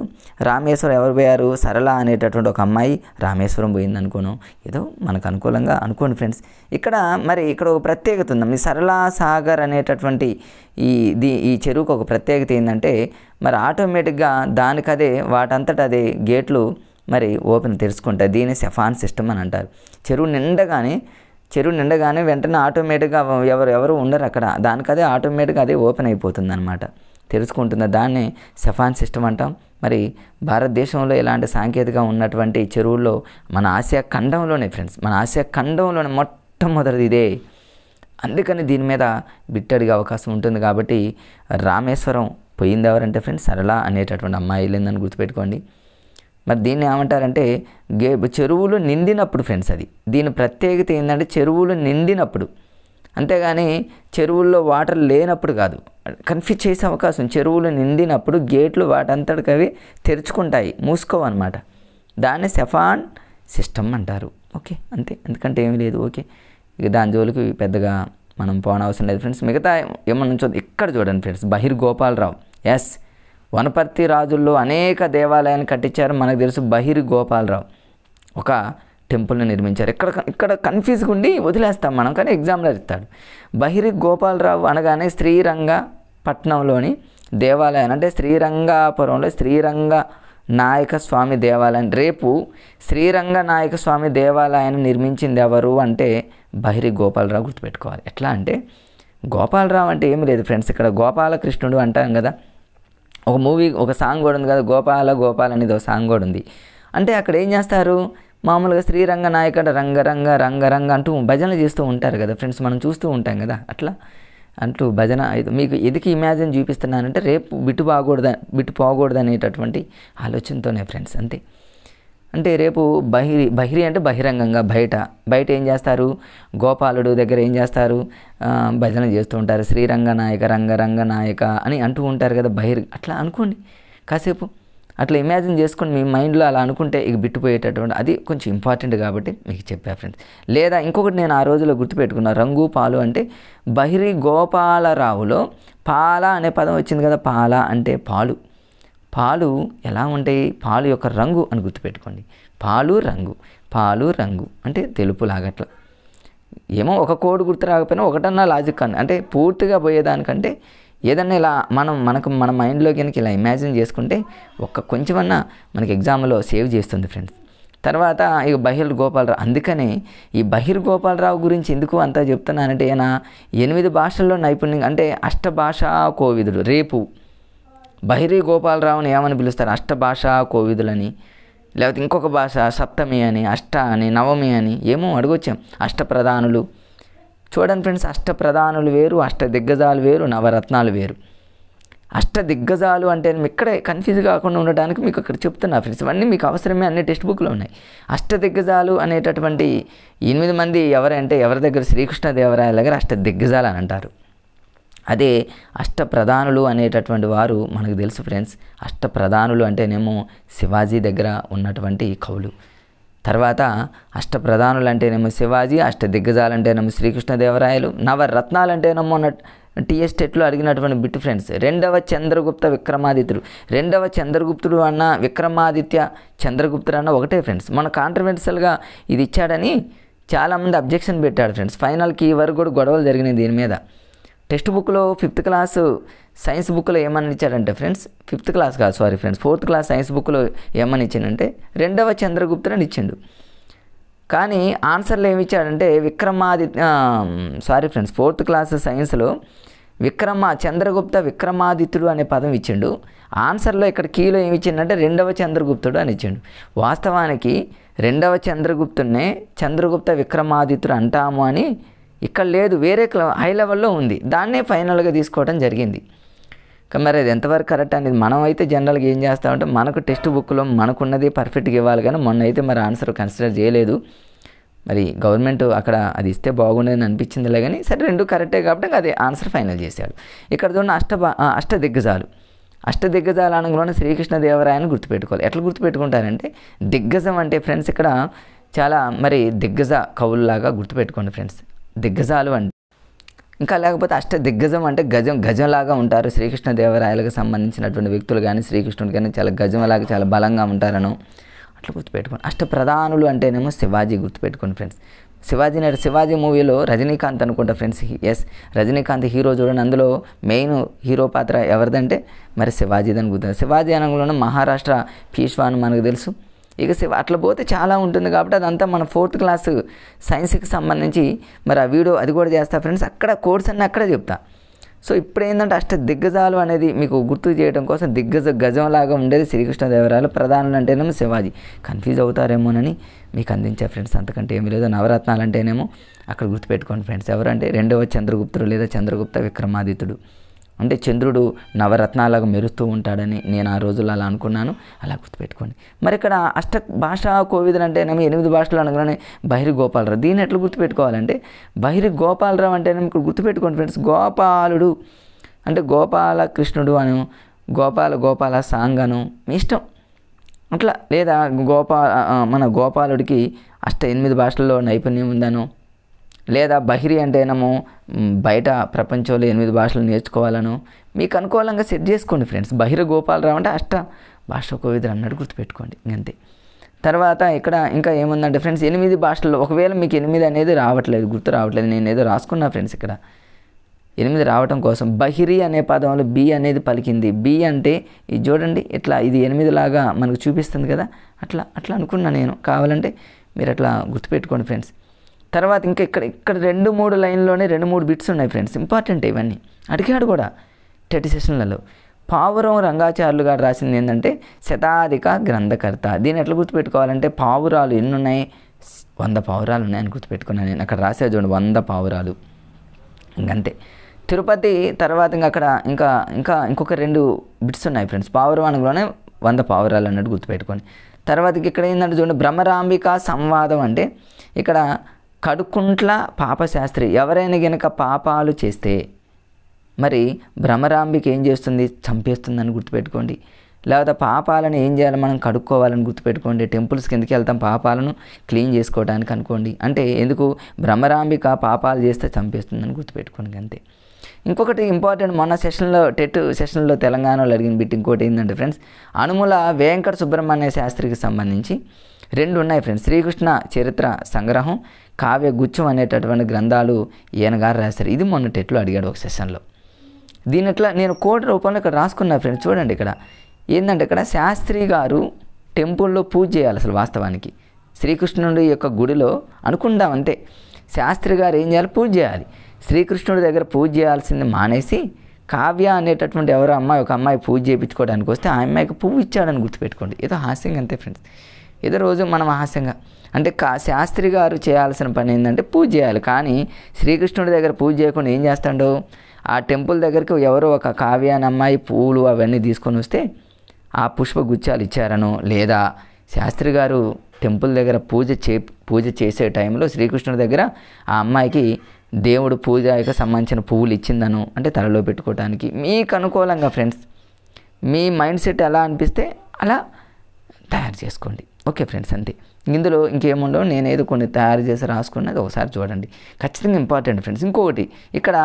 రామేశ్వరం ఎవరు పోయారు? సరళ అనేటటువంటి ఒక అమ్మాయి రామేశ్వరం పోయింది అనుకోను, ఏదో మనకు అనుకూలంగా అనుకోండి ఫ్రెండ్స్. ఇక్కడ ఒక ప్రత్యేకత ఉంది. మీ సరళాసాగర్ అనేటటువంటి ఈ చెరువుకు ఒక ప్రత్యేకత ఏంటంటే మరి ఆటోమేటిక్గా దానికదే వాటంతట అదే గేట్లు మరి ఓపెన్ తెరుచుకుంటాయి. దీన్ని సెఫాన్ సిస్టమ్ అని అంటారు. చెరువు నిండగానే వెంటనే ఆటోమేటిక్గా ఎవరు ఉండరు అక్కడ, దానికదే ఆటోమేటిక్గా అదే ఓపెన్ అయిపోతుంది అనమాట, తెరుచుకుంటుంది. దాన్ని సెఫాన్ సిస్టమ్ అంటాం. మరి భారతదేశంలో ఇలాంటి సాంకేతికత ఉన్నటువంటి చెరువుల్లో మన ఆసియా ఖండంలోనే ఫ్రెండ్స్, మొట్టమొదటిది ఇదే. అందుకని దీని మీద బిట్ అడిగే అవకాశం ఉంటుంది. కాబట్టి రామేశ్వరం పోయింది ఎవరంటే ఫ్రెండ్స్ సరళ అనేటటువంటి అమ్మాయి లేదని గుర్తుపెట్టుకోండి. మరి దీన్ని ఏమంటారంటే చెరువులు నిండినప్పుడు ఫ్రెండ్స్, అది దీని ప్రత్యేకత ఏంటంటే చెరువులు నిండినప్పుడు, అంతేగాని చెరువుల్లో వాటర్ లేనప్పుడు కాదు. కన్ఫ్యూజ్ చేసే అవకాశం. చెరువులు నిండినప్పుడు గేట్లు వాటంతటికవి తెరుచుకుంటాయి, మూసుకోవన్నమాట. దాన్ని సెఫాన్ సిస్టమ్ అంటారు. ఓకే, అంతే, ఎందుకంటే ఏమీ లేదు. ఓకే, ఇక దాని జోలికి పెద్దగా మనం పోనవసరం లేదు ఫ్రెండ్స్. మిగతా ఏమన్నా ఇక్కడ చూడండి ఫ్రెండ్స్, బహిర్గోపాలరావు. ఎస్, వనపర్తి రాజుల్లో అనేక దేవాలయాన్ని కట్టించారు. మనకు తెలుసు బహిర్గోపాలరావు ఒక టెంపుల్ని నిర్మించారు. ఇక్కడ కన్ఫ్యూజ్గా ఉండి వదిలేస్తాం మనం, కానీ ఎగ్జామ్లో ఇస్తాడు. బహిర్గోపాలరావు అనగానే శ్రీరంగపట్నంలోని దేవాలయం, అంటే శ్రీరంగాపురంలో శ్రీరంగ నాయక స్వామి దేవాలయం. రేపు శ్రీరంగ నాయక స్వామి దేవాలయాన్ని నిర్మించింది ఎవరు అంటే బహిర్గోపాలరావు. గుర్తుపెట్టుకోవాలి. ఎట్లా అంటే గోపాలరావు అంటే ఏమి లేదు ఫ్రెండ్స్, ఇక్కడ గోపాలకృష్ణుడు అంటాం కదా, ఒక మూవీ ఒక సాంగ్ కూడా ఉంది కదా, గోపాల అనేది ఒక సాంగ్ కూడా ఉంది. అంటే అక్కడ ఏం చేస్తారు, మామూలుగా శ్రీరంగ నాయక రంగ అంటూ భజనలు చేస్తూ ఉంటారు కదా ఫ్రెండ్స్, మనం చూస్తూ ఉంటాం కదా. అట్లా భజన మీకు ఎదికి ఇమాజిన్ చూపిస్తున్నానంటే రేపు బిట్టు పోకూడదు అనేటటువంటి ఆలోచనతోనే ఫ్రెండ్స్, అంతే. అంటే రేపు బహిరి అంటే బహిరంగంగా బయట ఏం చేస్తారు, గోపాలుడు దగ్గర ఏం చేస్తారు, భజన చేస్తూ ఉంటారు. శ్రీరంగ నాయక రంగ నాయక అని అంటూ ఉంటారు కదా, అట్లా అనుకోండి కాసేపు, అట్లా ఇమాజిన్ చేసుకొని మీ మైండ్లో అలా అనుకుంటే ఇక బిట్టుపోయేటటువంటి అది కొంచెం ఇంపార్టెంట్ కాబట్టి మీకు చెప్పా ఫ్రెండ్స్. లేదా ఇంకొకటి నేను ఆ రోజులో గుర్తుపెట్టుకున్నా, రంగు పాలు అంటే బహిర్గోపాలరావులో పాల అనే పదం వచ్చింది కదా, పాల అంటే పాలు ఎలా ఉంటాయి, పాలు యొక్క రంగు అని గుర్తుపెట్టుకోండి. పాలు రంగు అంటే తెలుపు లాగట్లా. ఏమో ఒక కోడ్ గుర్తు రాకపోయినా ఒకటన్నా లాజిక్ అంటే పూర్తిగా పోయేదానికంటే ఏదన్నా ఇలా మన మైండ్లో కనుక ఇలా ఇమాజిన్ చేసుకుంటే కొంచెమన్నా మనకి ఎగ్జామ్లో సేవ్ చేస్తుంది ఫ్రెండ్స్. తర్వాత ఇక బహిర్గోపాలరావు, అందుకనే ఈ బహిర్గోపాలరావు గురించి ఎందుకు అంతా చెప్తున్నానంటే ఈయన 8 భాషల్లో నైపుణ్యం, అంటే అష్టభాషా కోవిదుడు. రేపు బహిర్గోపాలరావుని ఏమని పిలుస్తారు, అష్టభాషా కోవిదులని, లేకపోతే ఇంకొక భాష సప్తమి అని, అష్ట అని, నవమి అని ఏమో అడగొచ్చాం. అష్టప్రధానులు చూడండి ఫ్రెండ్స్, అష్టప్రధానులు వేరు, అష్టదిగ్గజాలు వేరు, నవరత్నాలు వేరు. అష్టదిగ్గజాలు అంటే ఇక్కడే కన్ఫ్యూజ్ కాకుండా ఉండడానికి మీకు ఇక్కడ చెప్తున్నా ఫ్రెండ్స్, ఇవన్నీ మీకు అవసరమే, అన్ని టెక్స్ట్ బుక్లో ఉన్నాయి. అష్టదిగ్గజాలు అనేటటువంటి 8 మంది ఎవరంటే ఎవరి దగ్గర, శ్రీకృష్ణదేవరాయల దగ్గర అష్టదిగ్గజాలు అని అంటారు. అదే అష్టప్రధానులు అనేటటువంటి వారు మనకు తెలుసు ఫ్రెండ్స్. అష్టప్రధానులు అంటేనేమో శివాజీ దగ్గర ఉన్నటువంటి కవులు. తర్వాత అష్టప్రధానులు అంటేనేమో శివాజీ, అష్టదిగ్గజాలు అంటేనేమో శ్రీకృష్ణదేవరాయలు, నవరత్నాలు అంటేనేమో టీఎస్ టెట్లో అడిగినటువంటి బిట్ ఫ్రెండ్స్. రెండవ చంద్రగుప్త విక్రమాదిత్యుడు, రెండవ చంద్రగుప్తుడు అన్న విక్రమాదిత్య చంద్రగుప్తుడు అన్న ఒకటే ఫ్రెండ్స్. మన కాంట్రవర్షియల్గా ఇది ఇచ్చాడని చాలామంది అబ్జెక్షన్ పెట్టాడు ఫ్రెండ్స్. ఫైనల్కి ఈ వరకు కూడా గొడవలు జరిగినాయి దీని మీద. టెక్స్ట్ బుక్లో 5th క్లాసు సైన్స్ బుక్లో ఏమని ఇచ్చాడంటే ఫ్రెండ్స్, 5th క్లాస్ కాదు sorry friends, 4th class science బుక్లో ఏమని ఇచ్చిందంటే రెండవ చంద్రగుప్తుడు అని ఇచ్చిండు. కానీ ఆన్సర్లో ఏమి ఇచ్చాడంటే సారీ ఫ్రెండ్స్ 4th క్లాస్ సైన్స్లో చంద్రగుప్త విక్రమాదిత్యుడు అనే పదం ఇచ్చిండు. ఆన్సర్లో ఇక్కడ కీలో ఏమి ఇచ్చిండంటే రెండవ చంద్రగుప్తుడు అని ఇచ్చిండు. వాస్తవానికి రెండవ చంద్రగుప్తుడినే చంద్రగుప్త విక్రమాదిత్యుడు అంటాము అని ఇక్కడ లేదు, వేరే హై లెవెల్లో ఉంది. దాన్నే ఫైనల్గా తీసుకోవడం జరిగింది. మరి అది ఎంతవరకు కరెక్ట్ అనేది మనం అయితే జనరల్గా ఏం చేస్తామంటే మనకు టెక్స్ట్ బుక్లో మనకున్నది పర్ఫెక్ట్గా ఇవ్వాలి, కానీ మొన్న అయితే మరి ఆన్సర్ కన్సిడర్ చేయలేదు. మరి గవర్నమెంట్ అక్కడ అది ఇస్తే బాగుండేదని అనిపించిందిలే, కానీ సరే రెండు కరెక్టే కాబట్టి అదే ఆన్సర్ ఫైనల్ చేశాడు. ఇక్కడ చూడండి అష్టదిగ్గజాలు. అష్టదిగ్గజాలు అనగానే శ్రీకృష్ణదేవరాయని గుర్తుపెట్టుకోవాలి. ఎట్లా గుర్తుపెట్టుకుంటారంటే దిగ్గజం అంటే ఫ్రెండ్స్ ఇక్కడ చాలా మరి దిగ్గజ కవుల్లాగా గుర్తుపెట్టుకోండి ఫ్రెండ్స్. దిగ్గజాలు అంటే ఇంకా లేకపోతే అష్టదిగ్గజం అంటే గజంలాగా ఉంటారు శ్రీకృష్ణదేవరాయలకు సంబంధించినటువంటి వ్యక్తులు కానీ శ్రీకృష్ణుడు కానీ చాలా గజంలాగా చాలా బలంగా ఉంటారను అట్లా గుర్తుపెట్టుకోండి. అష్టప్రధానులు అంటేనేమో శివాజీ గుర్తుపెట్టుకోండి ఫ్రెండ్స్. శివాజీ మూవీలో రజనీకాంత్ అనుకుంటా ఫ్రెండ్స్. ఎస్, రజనీకాంత్ హీరో చూడండి, అందులో మెయిన్ హీరో పాత్ర ఎవరిదంటే మరి శివాజీదని గుర్తు. శివాజీ అనగానే మహారాష్ట్ర పీష్వా అని మనకు తెలుసు. ఇక అట్లా పోతే చాలా ఉంటుంది కాబట్టి అదంతా మన 4th క్లాస్ సైన్స్కి సంబంధించి మరి ఆ వీడియో అది కూడా చేస్తా ఫ్రెండ్స్. అక్కడ కోర్స్ అన్నీ అక్కడే చెప్తా. సో ఇప్పుడు ఏంటంటే అష్టదిగ్గజాలు అనేది మీకు గుర్తు చేయడం కోసం గజంలాగా ఉండేది శ్రీకృష్ణదేవరాయలు, ప్రధానులు అంటేనేమో శివాజీ. కన్ఫ్యూజ్ అవుతారేమోనని మీకు అందించే ఫ్రెండ్స్, అంతకంటే ఏమీ లేదు. నవరత్నాలు అంటేనేమో అక్కడ గుర్తుపెట్టుకోండి ఫ్రెండ్స్. ఎవరంటే రెండవ చంద్రగుప్తుడు లేదా చంద్రగుప్త విక్రమాదిత్యుడు. అంటే చంద్రుడు నవరత్నాలాగా మెరుస్తూ ఉంటాడని నేను ఆ రోజుల్లో అలా అనుకున్నాను, అలా గుర్తుపెట్టుకోండి. మరి ఇక్కడ అష్ట భాషా కోవిదులు అంటేనేమో 8 భాషలు అనగానే బహిరి గోపాలరావు. దీన్ని ఎట్లా గుర్తుపెట్టుకోవాలంటే బహిరి గోపాలరావు అంటేనేమో ఇక్కడ గుర్తుపెట్టుకోండి ఫ్రెండ్స్. గోపాలుడు అంటే గోపాలకృష్ణుడు అను, గోపాల సాంగ్ అను మీ ఇష్టం అట్లా, లేదా మన గోపాలుడికి 8 భాషల్లో నైపుణ్యం ఉందను, లేదా బహిరి అంటేనేమో బయట ప్రపంచంలో 8 భాషలు నేర్చుకోవాలను మీకు అనుకూలంగా సెట్ చేసుకోండి ఫ్రెండ్స్. బహిర గోపాలరావు అంటే అష్ట భాషా కోవిదులు అన్నట్టు గుర్తుపెట్టుకోండి అంతే. తర్వాత ఇక్కడ ఇంకా ఏముందంటే ఫ్రెండ్స్ 8 భాషల్లో ఒకవేళ మీకు 8 అనేది గుర్తు రావట్లేదు, నేను ఏదో రాసుకున్నా ఫ్రెండ్స్. ఇక్కడ 8 రావటం కోసం బహిరి అనే పదంలో బి అనేది పలికింది. బి అంటే ఇది చూడండి ఇట్లా, ఇది 8 లాగా మనకు చూపిస్తుంది కదా, అట్లా అనుకున్నా నేను. కావాలంటే మీరు అట్లా గుర్తుపెట్టుకోండి ఫ్రెండ్స్. తర్వాత ఇంకా ఇక్కడ 2-3 లైన్లోనే 2-3 బిట్స్ ఉన్నాయి ఫ్రెండ్స్. ఇంపార్టెంట్ ఇవన్నీ, అడిగాడు కూడా టెట్ సెషన్లలో. పావురం రంగాచార్యులు గారు రాసింది ఏంటంటే శతాధిక గ్రంథకర్త. దీన్ని ఎట్లా గుర్తుపెట్టుకోవాలంటే పావురాలు ఎన్ని ఉన్నాయి, 100 పావురాలు ఉన్నాయని గుర్తుపెట్టుకున్నాను నేను. అక్కడ రాసే చూడండి 100 పావురాలు ఇంకంతే. తిరుపతి తర్వాత ఇంకా ఇంకొక 2 బిట్స్ ఉన్నాయి ఫ్రెండ్స్. పావురం అనగానే 100 పావురాలు అన్నట్టు గుర్తుపెట్టుకోండి. తర్వాత ఇక్కడ ఏంటంటే చూడండి భ్రమరాంబిక సంవాదం అంటే ఇక్కడ కడుకుంట్ల పాపశాస్త్రి. ఎవరైనా గనక పాపాలు చేస్తే మరి భ్రమరాంబిక ఏం చేస్తుంది, చంపేస్తుందని గుర్తుపెట్టుకోండి. లేకపోతే పాపాలను ఏం చేయాలి, మనం కడుక్కోవాలని గుర్తుపెట్టుకోండి. టెంపుల్స్కి ఎందుకు వెళ్తాం, పాపాలను క్లీన్ చేసుకోవడానికి అనుకోండి. అంటే ఎందుకు భ్రమరాంబిక పాపాలు చేస్తే చంపేస్తుందని గుర్తుపెట్టుకోండి అంతే. ఇంకొకటి ఇంపార్టెంట్, మొన్న టెట్ సెషన్లో తెలంగాణలో అడిగిన బిట్ ఇంకోటి ఏంటంటే ఫ్రెండ్స్ అనుముల వెంకట సుబ్రహ్మణ్య శాస్త్రికి సంబంధించి 2 ఉన్నాయి ఫ్రెండ్స్. శ్రీకృష్ణ చరిత్ర సంగ్రహం, కావ్య గుచ్చం అనేటటువంటి గ్రంథాలు ఈయన గారు రాశారు. ఇది మొన్న టెట్లో అడిగాడు ఒక సెషన్లో. దీని ఎట్లా నేను కోడ్ రూపంలో ఇక్కడ రాసుకున్నా ఫ్రెండ్స్. చూడండి ఇక్కడ ఏంటంటే ఇక్కడ శాస్త్రి గారు టెంపుల్లో పూజ చేయాలి. అసలు వాస్తవానికి శ్రీకృష్ణుడి యొక్క గుడిలో అనుకుందాం అంతే. శాస్త్రి గారు ఏం చేయాలి, పూజ చేయాలి. శ్రీకృష్ణుడి దగ్గర పూజ చేయాల్సింది మానేసి కావ్య అనేటటువంటి ఎవరో ఒక అమ్మాయి పూజ చేయించుకోవడానికి వస్తే ఆ అమ్మాయికి పువ్వు ఇచ్చాడని గుర్తుపెట్టుకోండి. ఏదో హాస్యంగా అంతే ఫ్రెండ్స్. ఏదో రోజు మనం హాస్యంగా అంటే శాస్త్రి గారు చేయాల్సిన పని ఏంటంటే పూజ చేయాలి. కానీ శ్రీకృష్ణుడి దగ్గర పూజ చేయకుండా ఏం చేస్తాడో ఆ టెంపుల్ దగ్గరికి ఎవరో ఒక కావ్య అనే అమ్మాయి పువ్వులు అవన్నీ తీసుకొని వస్తే ఆ పుష్ప గుచ్చాలు ఇచ్చారనో, లేదా శాస్త్రి గారు టెంపుల్ దగ్గర పూజ చేసే టైంలో శ్రీకృష్ణుడి దగ్గర ఆ అమ్మాయికి దేవుడు పూజకి సంబంధించిన పువ్వులు ఇచ్చిందను, అంటే తలలో పెట్టుకోవడానికి. మీకు అనుకూలంగా ఫ్రెండ్స్ మీ మైండ్ సెట్ ఎలా అనిపిస్తే అలా తయారు చేసుకోండి. ఓకే ఫ్రెండ్స్ అంతే. ఇందులో ఇంకేముండవు, నేనేదో కొన్ని తయారు చేసి రాసుకున్నది ఒకసారి చూడండి, ఖచ్చితంగా ఇంపార్టెంట్ ఫ్రెండ్స్. ఇంకొకటి ఇక్కడ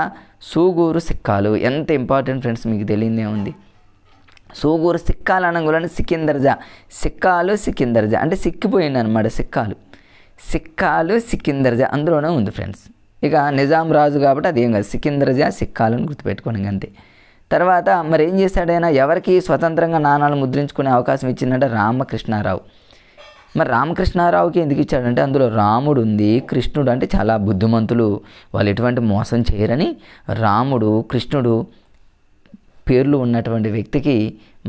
సూగూరు సిక్కాలు ఎంత ఇంపార్టెంట్ ఫ్రెండ్స్, మీకు తెలియదే ఉంది. సూగూరు సిక్కాలు అనగానే సికిందర్జా, సిక్కాలు సికిందర్జా అంటే సిక్కిపోయింది అనమాట. సిక్కాలు సికిందర్జా అందులోనే ఉంది ఫ్రెండ్స్. ఇక నిజాం రాజు కాబట్టి అదేం కాదు, సికిందర్జా సిక్కాలను గుర్తుపెట్టుకోండి అంతే. తర్వాత మరి ఏం చేశాడైనా, ఎవరికి స్వతంత్రంగా నాణాలు ముద్రించుకునే అవకాశం ఇచ్చిందంటే రామకృష్ణారావు. మరి రామకృష్ణారావుకి ఎందుకు ఇచ్చాడంటే అందులో రాముడు ఉంది, కృష్ణుడు అంటే చాలా బుద్ధిమంతులు, వాళ్ళు ఎటువంటి మోసం చేయరని రాముడు కృష్ణుడు పేర్లు ఉన్నటువంటి వ్యక్తికి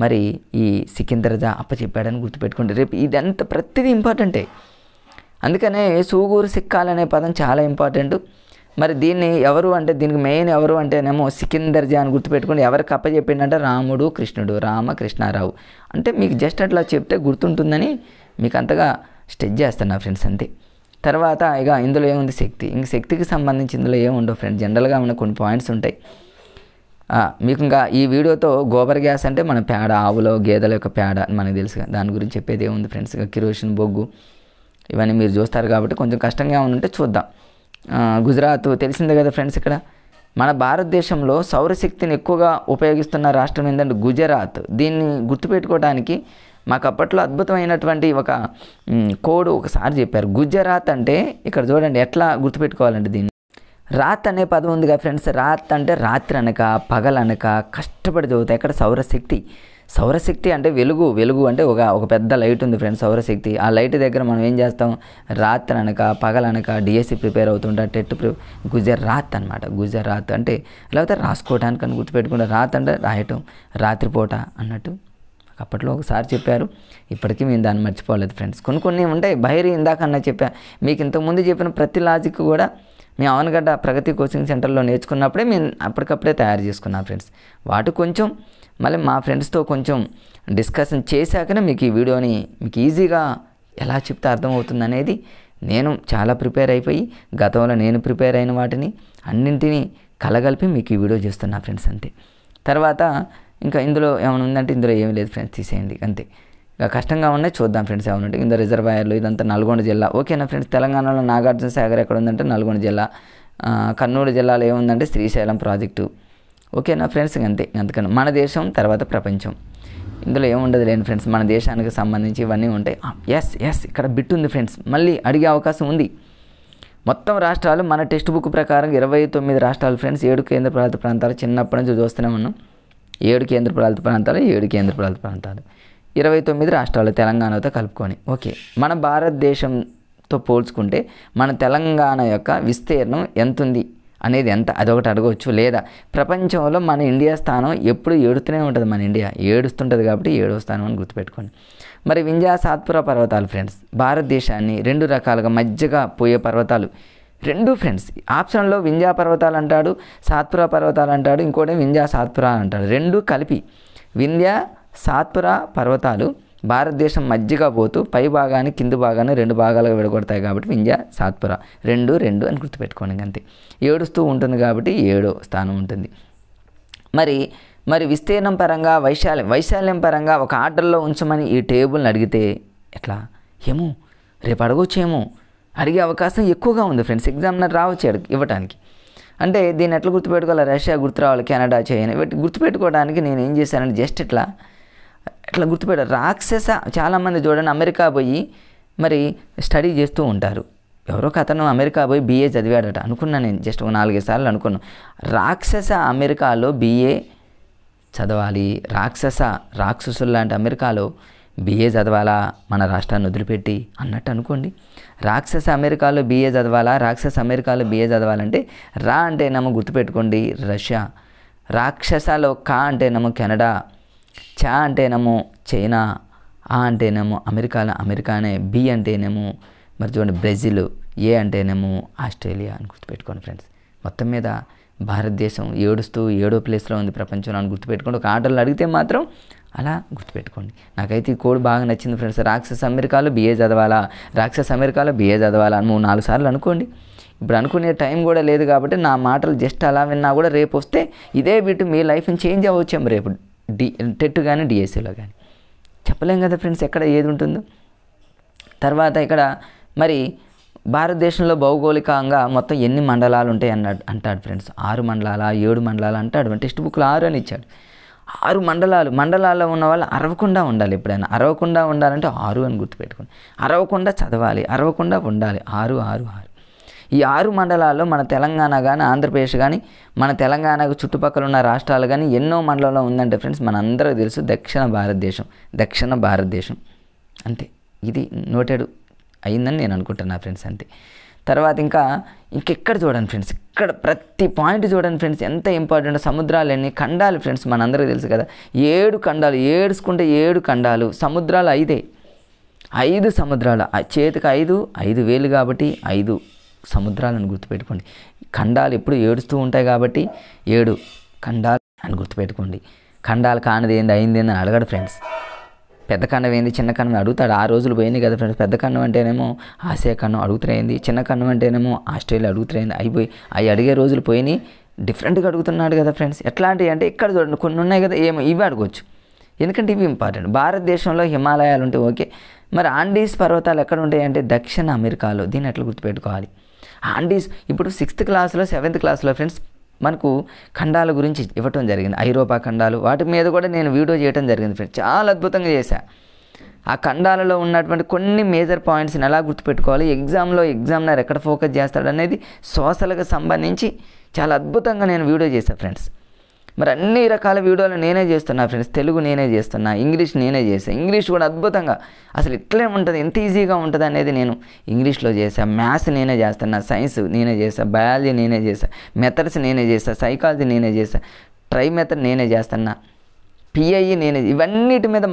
మరి ఈ సికిందర్జా అప్పచెప్పాడని గుర్తుపెట్టుకోండి. రేపు ఇదంతా ప్రతిదీ ఇంపార్టెంటే, అందుకనే సూగూరు సిక్కాలు అనే పదం చాలా ఇంపార్టెంట్. మరి దీన్ని ఎవరు అంటే, దీనికి మెయిన్ ఎవరు అంటేనేమో సికిందర్జా అని గుర్తుపెట్టుకోండి. ఎవరికి అప్పచెప్పిండంటే రాముడు కృష్ణుడు, రామకృష్ణారావు అంటే మీకు జస్ట్ అట్లా చెప్తే గుర్తుంటుందని మీకు అంతగా స్టెచ్ చేస్తున్నా ఫ్రెండ్స్ అంతే. తర్వాత ఇక ఇందులో ఏముంది, శక్తి. ఇంక శక్తికి సంబంధించి ఇందులో ఏముండవు ఫ్రెండ్స్, జనరల్గా మన కొన్ని పాయింట్స్ ఉంటాయి. మీకు ఇంకా ఈ వీడియోతో గోబర్ గ్యాస్ అంటే మన పేడ, ఆవులో గేదెల యొక్క పేడ మనకు తెలుసు, దాని గురించి చెప్పేది ఏముంది ఫ్రెండ్స్. ఇక కిరోసిన్, బొగ్గు ఇవన్నీ మీరు చూస్తారు కాబట్టి కొంచెం కష్టంగా ఉంటే చూద్దాం. గుజరాత్ తెలిసిందే కదా ఫ్రెండ్స్. ఇక్కడ మన భారతదేశంలో సౌరశక్తిని ఎక్కువగా ఉపయోగిస్తున్న రాష్ట్రం ఏంటంటే గుజరాత్. దీన్ని గుర్తుపెట్టుకోవడానికి మాకు అప్పట్లో అద్భుతమైనటువంటి ఒక కోడ్ ఒకసారి చెప్పారు. గుజరాత్ అంటే ఇక్కడ చూడండి ఎట్లా గుర్తుపెట్టుకోవాలంటే, దీన్ని రాత్ అనే పదం ఉందిగా ఫ్రెండ్స్. రాత్ అంటే రాత్రి అనక, పగలనక, కష్టపడి చదువుతాయి. ఇక్కడ సౌరశక్తి అంటే వెలుగు అంటే ఒక పెద్ద లైట్ ఉంది ఫ్రెండ్స్, సౌరశక్తి. ఆ లైట్ దగ్గర మనం ఏం చేస్తాం, రాత్రి అనక పగలనక డిఎస్సి ప్రిపేర్ అవుతుంటా, టెట్ గుజరాత్ అనమాట. గుజరాత్ అంటే లేకపోతే రాసుకోవడానికి అని గుర్తుపెట్టుకుంటే, రాత్ అంటే రాయటం, రాత్రిపూట అన్నట్టు అప్పట్లో ఒకసారి చెప్పారు. ఇప్పటికీ మేము దాన్ని మర్చిపోలేదు ఫ్రెండ్స్. కొన్ని ఉంటాయి. బైరీ ఇందాకన్నా చెప్పా మీకు, ఇంతకుముందు చెప్పిన ప్రతి లాజిక్ కూడా మేము అవనగడ్డ ప్రగతి కోచింగ్ సెంటర్లో నేర్చుకున్నప్పుడే మేము అప్పటికప్పుడే తయారు చేసుకున్నాం ఫ్రెండ్స్. వాటి కొంచెం మళ్ళీ మా ఫ్రెండ్స్తో కొంచెం డిస్కషన్ చేశాకనే మీకు ఈ వీడియోని మీకు ఈజీగా ఎలా చెప్తే అర్థమవుతుంది అనేది నేను చాలా ప్రిపేర్ అయిపోయి, గతంలో నేను ప్రిపేర్ అయిన వాటిని అన్నింటినీ కలగలిపి మీకు ఈ వీడియో చేస్తున్నా ఫ్రెండ్స్ అంతే. తర్వాత ఇంకా ఇందులో ఏమైనా ఉందంటే ఇందులో ఏమీ లేదు ఫ్రెండ్స్, తీసేయండి అంతే. ఇక కష్టంగా ఉన్నాయి చూద్దాం ఫ్రెండ్స్ ఏమైనా ఉంటే. ఇందులో రిజర్వాయర్లు ఇదంతా నల్గొండ జిల్లా. ఓకేనా ఫ్రెండ్స్. తెలంగాణలో నాగార్జున సాగర్ ఎక్కడ ఉందంటే నల్గొండ జిల్లా. కర్నూలు జిల్లాలో ఏముందంటే శ్రీశైలం ప్రాజెక్టు. ఓకేనా ఫ్రెండ్స్. అంతే. అందుకని మన దేశం తర్వాత ప్రపంచం, ఇందులో ఏముండదు లేని ఫ్రెండ్స్. మన దేశానికి సంబంధించి ఇవన్నీ ఉంటాయి. ఎస్ ఇక్కడ బిట్ ఉంది ఫ్రెండ్స్, మళ్ళీ అడిగే అవకాశం ఉంది. మొత్తం రాష్ట్రాలు మన టెక్స్ట్ బుక్ ప్రకారం 29 రాష్ట్రాలు ఫ్రెండ్స్. 7 కేంద్రపాలిత ప్రాంతాలు చిన్నప్పటి నుంచి చూస్తూనే ఉన్నాం. 7 కేంద్రపాలిత ప్రాంతాలు 29 రాష్ట్రాలు తెలంగాణతో కలుపుకొని. ఓకే, మన భారతదేశంతో పోల్చుకుంటే మన తెలంగాణ యొక్క విస్తీర్ణం ఎంత ఉంది అనేది ఎంత, అదొకటి అడగవచ్చు. లేదా ప్రపంచంలో మన ఇండియా స్థానం ఎప్పుడు ఏడుతూనే ఉంటుంది, మన ఇండియా ఏడుస్తుంటుంది కాబట్టి 7వ స్థానం అని గుర్తుపెట్టుకోండి. మరి వింధ్యా సాత్పురా పర్వతాలు ఫ్రెండ్స్, భారతదేశాన్ని 2 రకాలుగా మధ్యగా పోయే పర్వతాలు 2 ఫ్రెండ్స్. ఆప్షన్లో వింధ్యా పర్వతాలు అంటాడు, సాత్పురా పర్వతాలు అంటాడు, ఇంకోటి వింధ్యా సాత్పురా అంటాడు. 2 కలిపి వింధ్యా సాత్పురా పర్వతాలు భారతదేశం మధ్యగా పోతూ పై భాగాన్ని కింది భాగాన్ని 2 భాగాలుగా విడగొడతాయి కాబట్టి వింధ్యా సాత్పురా 2 అని గుర్తుపెట్టుకోండి అంతే. ఏడుస్తూ ఉంటుంది కాబట్టి 7వ స్థానం ఉంటుంది. మరి విస్తీర్ణం పరంగా వైశాల్యం పరంగా ఒక ఆర్డర్లో ఉంచమని ఈ టేబుల్ని అడిగితే ఎట్లా, ఏమో రేపు అడగొచ్చేమో, అడిగే అవకాశం ఎక్కువగా ఉంది ఫ్రెండ్స్. ఎగ్జామినర్ రావచ్చు ఇవ్వడానికి. అంటే దీన్ని ఎట్లా గుర్తుపెట్టుకోవాలి, రష్యా గుర్తు రావాలి, కెనడా, చైనా, గుర్తుపెట్టుకోవడానికి నేను ఏం చేశానంటే జస్ట్ ఇట్లా రాక్షస. చాలామంది చూడండి అమెరికా పోయి మరి స్టడీ చేస్తూ ఉంటారు. ఎవరో అతను అమెరికా పోయి BA చదివాడట అనుకున్నాను నేను, జస్ట్ 4-5 సార్లు అనుకున్నాను. రాక్షస అమెరికాలో BA చదవాలి, రాక్షసులు లాంటి అమెరికాలో BA చదవాలా మన రాష్ట్రాన్ని వదిలిపెట్టి అన్నట్టు అనుకోండి. రాక్షస అమెరికాలో BA చదవాలా, అమెరికాలో BA చదవాలంటే రా అంటేనేమో గుర్తుపెట్టుకోండి రష్యా, రాక్షసలో కా అంటేనేమో కెనడా, చా అంటేనేమో చైనా, ఆ అంటేనేమో అమెరికానే, B అంటేనేమో మరి చూడండి బ్రెజిల్, A అంటేనేమో ఆస్ట్రేలియా అని గుర్తుపెట్టుకోండి ఫ్రెండ్స్. మొత్తం మీద భారతదేశం ఏడుస్తూ 7వ ప్లేస్లో ఉంది ప్రపంచంలో అని గుర్తుపెట్టుకోండి. ఒక ఆర్డర్లు అడిగితే మాత్రం అలా గుర్తుపెట్టుకోండి. నాకైతే ఈ కోడ్ బాగా నచ్చింది ఫ్రెండ్స్. రాక్షస అమెరికాలో BA చదవాలా అని 3-4 సార్లు అనుకోండి. ఇప్పుడు అనుకునే టైం కూడా లేదు కాబట్టి నా మాటలు జస్ట్ అలా విన్నా కూడా రేపు వస్తే ఇదే వీటి మీ లైఫ్ని చేంజ్ అవ్వచ్చేమో రేపు టెట్ కానీ డిఎస్సిలో కానీ చెప్పలేం కదా ఫ్రెండ్స్, ఎక్కడ ఏది ఉంటుందో. తర్వాత ఇక్కడ మరి భారతదేశంలో భౌగోళికంగా మొత్తం ఎన్ని మండలాలు ఉంటాయి అంటాడు ఫ్రెండ్స్. 6 మండలాల 7 మండలాలు అంటాడు. టెక్స్ట్ బుక్లో 6 అని ఇచ్చాడు. 6 మండలాల్లో ఉన్న వాళ్ళు అరవకుండా ఉండాలి. ఎప్పుడైనా అరవకుండా ఉండాలంటే 6 అని గుర్తుపెట్టుకోండి. అరవకుండా చదవాలి, అరవకుండా ఉండాలి. 6 6 6. ఈ 6 మండలాల్లో మన తెలంగాణ కానీ ఆంధ్రప్రదేశ్ కానీ మన తెలంగాణకు చుట్టుపక్కల ఉన్న రాష్ట్రాలు కానీ ఎన్నో మండలంలో ఉందంటే ఫ్రెండ్స్ మనందరూ తెలుసు దక్షిణ భారతదేశం అంతే. ఇది నోటెడ్ అయిందని నేను అనుకుంటున్నా ఫ్రెండ్స్ అంతే. తర్వాత ఇంకెక్కడ చూడండి ఫ్రెండ్స్, ఇక్కడ ప్రతి పాయింట్ చూడండి ఫ్రెండ్స్ ఎంత ఇంపార్టెంట్. సముద్రాలు ఎన్ని, ఖండాలు ఫ్రెండ్స్ మనందరికీ తెలుసు కదా, 7 ఖండాలు, ఏడుచుకుంటే 7 ఖండాలు, సముద్రాలు 5, 5 సముద్రాలు, చేతికి 5 వేలు కాబట్టి 5 సముద్రాలను గుర్తుపెట్టుకోండి. ఖండాలు ఎప్పుడు ఏడుస్తూ ఉంటాయి కాబట్టి 7 ఖండాలు అని గుర్తుపెట్టుకోండి. ఖండాలు కానిది ఏంది అయింది అని అడగడు ఫ్రెండ్స్. పెద్ద ఖండం ఏంది చిన్న ఖండం అడుగుతాడు. ఆ రోజులు పోయినాయి కదా ఫ్రెండ్స్. పెద్ద ఖండం అంటేనేమో ఆసియా ఖండం అడుగుతున్నాయింది, చిన్న ఖండం అంటేనేమో ఆస్ట్రేలియా అడుగుతున్నాయింది. అవి అడిగే రోజులు పోయినాయి, డిఫరెంట్గా అడుగుతున్నాడు కదా ఫ్రెండ్స్. ఎట్లాంటివి అంటే ఇక్కడ చూడండి కొన్ని ఉన్నాయి కదా, ఇవి అడగవచ్చు ఎందుకంటే ఇవి ఇంపార్టెంట్. భారతదేశంలో హిమాలయాలు ఉంటే ఓకే, మరి ఆండీస్ పర్వతాలు ఎక్కడ ఉంటాయి అంటే దక్షిణ అమెరికాలో. దీన్ని ఎట్లా గుర్తుపెట్టుకోవాలి? ఆండీస్ ఇప్పుడు 6th క్లాస్లో 7th క్లాస్లో ఫ్రెండ్స్ మనకు ఖండాల గురించి ఇవ్వటం జరిగింది. ఐరోపా ఖండాలు వాటి మీద కూడా నేను వీడియో చేయడం జరిగింది ఫ్రెండ్స్. చాలా అద్భుతంగా చేశా. ఆ ఖండాలలో ఉన్నటువంటి కొన్ని మేజర్ పాయింట్స్ని ఎలా గుర్తుపెట్టుకోవాలి, ఎగ్జామినర్ ఎక్కడ ఫోకస్ చేస్తాడు అనేది సోషల్కి సంబంధించి చాలా అద్భుతంగా నేను వీడియో చేశాను ఫ్రెండ్స్. మరి అన్ని రకాల వీడియోలు నేనే చేస్తున్నా ఫ్రెండ్స్. తెలుగు నేనే చేస్తున్నా, ఇంగ్లీష్ నేనే చేశాను. ఇంగ్లీష్ కూడా అద్భుతంగా అసలు ఇట్లే ఉంటుంది, ఎంత ఈజీగా ఉంటుంది అనేది నేను ఇంగ్లీష్లో చేశాను. మ్యాథ్స్ నేనే చేస్తున్నా, సైన్స్ నేనే చేశాను, బయాలజీ నేనే చేశాను, మెథడ్స్ నేనే చేశాను, సైకాలజీ నేనే చేశాను, ట్రై మెథడ్ నేనే చేస్తున్నా, పిఐఈ నేనే. ఇవన్నిటి మీద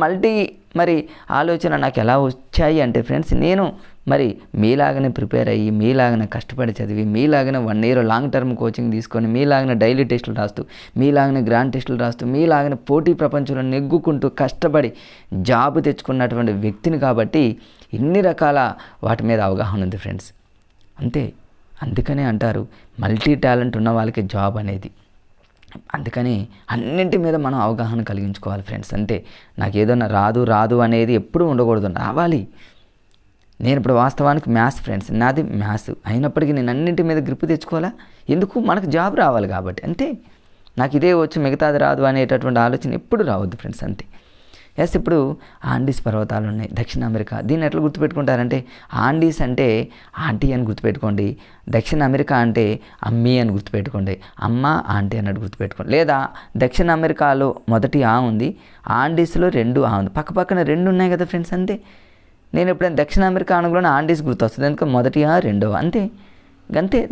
మరి ఆలోచన నాకు ఎలా వచ్చాయి అంటే ఫ్రెండ్స్ నేను మరి మీలాగనే ప్రిపేర్ అయ్యి, మీలాగనే కష్టపడి చదివి, మీలాగనే 1 year లాంగ్ టర్మ్ కోచింగ్ తీసుకొని, మీలాగనే డైలీ టెస్టులు రాస్తూ, మీలాగనే గ్రాండ్ టెస్టులు రాస్తూ, మీలాగనే పోటీ ప్రపంచంలో నెగ్గుకుంటూ కష్టపడి జాబ్ తెచ్చుకున్నటువంటి వ్యక్తిని కాబట్టి ఇన్ని రకాల వాటి మీద అవగాహన ఉంది ఫ్రెండ్స్ అంతే. అందుకనే అంటారు మల్టీ టాలెంట్ ఉన్న వాళ్ళకి జాబ్ అనేది. అందుకని అన్నింటి మీద మనం అవగాహన కలిగించుకోవాలి ఫ్రెండ్స్ అంతే. నాకు ఏదైనా రాదు అనేది ఎప్పుడూ ఉండకూడదు, రావాలి. నేను ఇప్పుడు వాస్తవానికి మ్యాథ్స్ ఫ్రెండ్స్, నాది మ్యాథ్స్ అయినప్పటికీ నేను అన్నింటి మీద గ్రిప్ తెచ్చుకోవాలా, ఎందుకు మనకు జాబ్ రావాలి కాబట్టి అంతే. నాకు ఇదే వచ్చి మిగతాది రాదు అనేటటువంటి ఆలోచన ఎప్పుడు రావద్దు ఫ్రెండ్స్ అంతే. ఇప్పుడు ఆండీస్ పర్వతాలు ఉన్నాయి దక్షిణ అమెరికా. దీన్ని ఎట్లా గుర్తుపెట్టుకుంటారంటే ఆండీస్ అంటే ఆంటీ అని గుర్తుపెట్టుకోండి, దక్షిణ అమెరికా అంటే అమ్మీ అని గుర్తుపెట్టుకోండి, అమ్మ ఆంటీ అన్నట్టు గుర్తుపెట్టుకోండి. లేదా దక్షిణ అమెరికాలో మొదటి ఆ ఉంది, ఆండీస్లో 2 ఆ ఉంది, పక్కన 2 ఉన్నాయి కదా ఫ్రెండ్స్ అంతే. నేను ఎప్పుడైనా దక్షిణ అమెరికా అనగానే ఆండీస్ గుర్తొస్తుంది, ఎందుకంటే మొదటి ఆ రెండవ అంతే.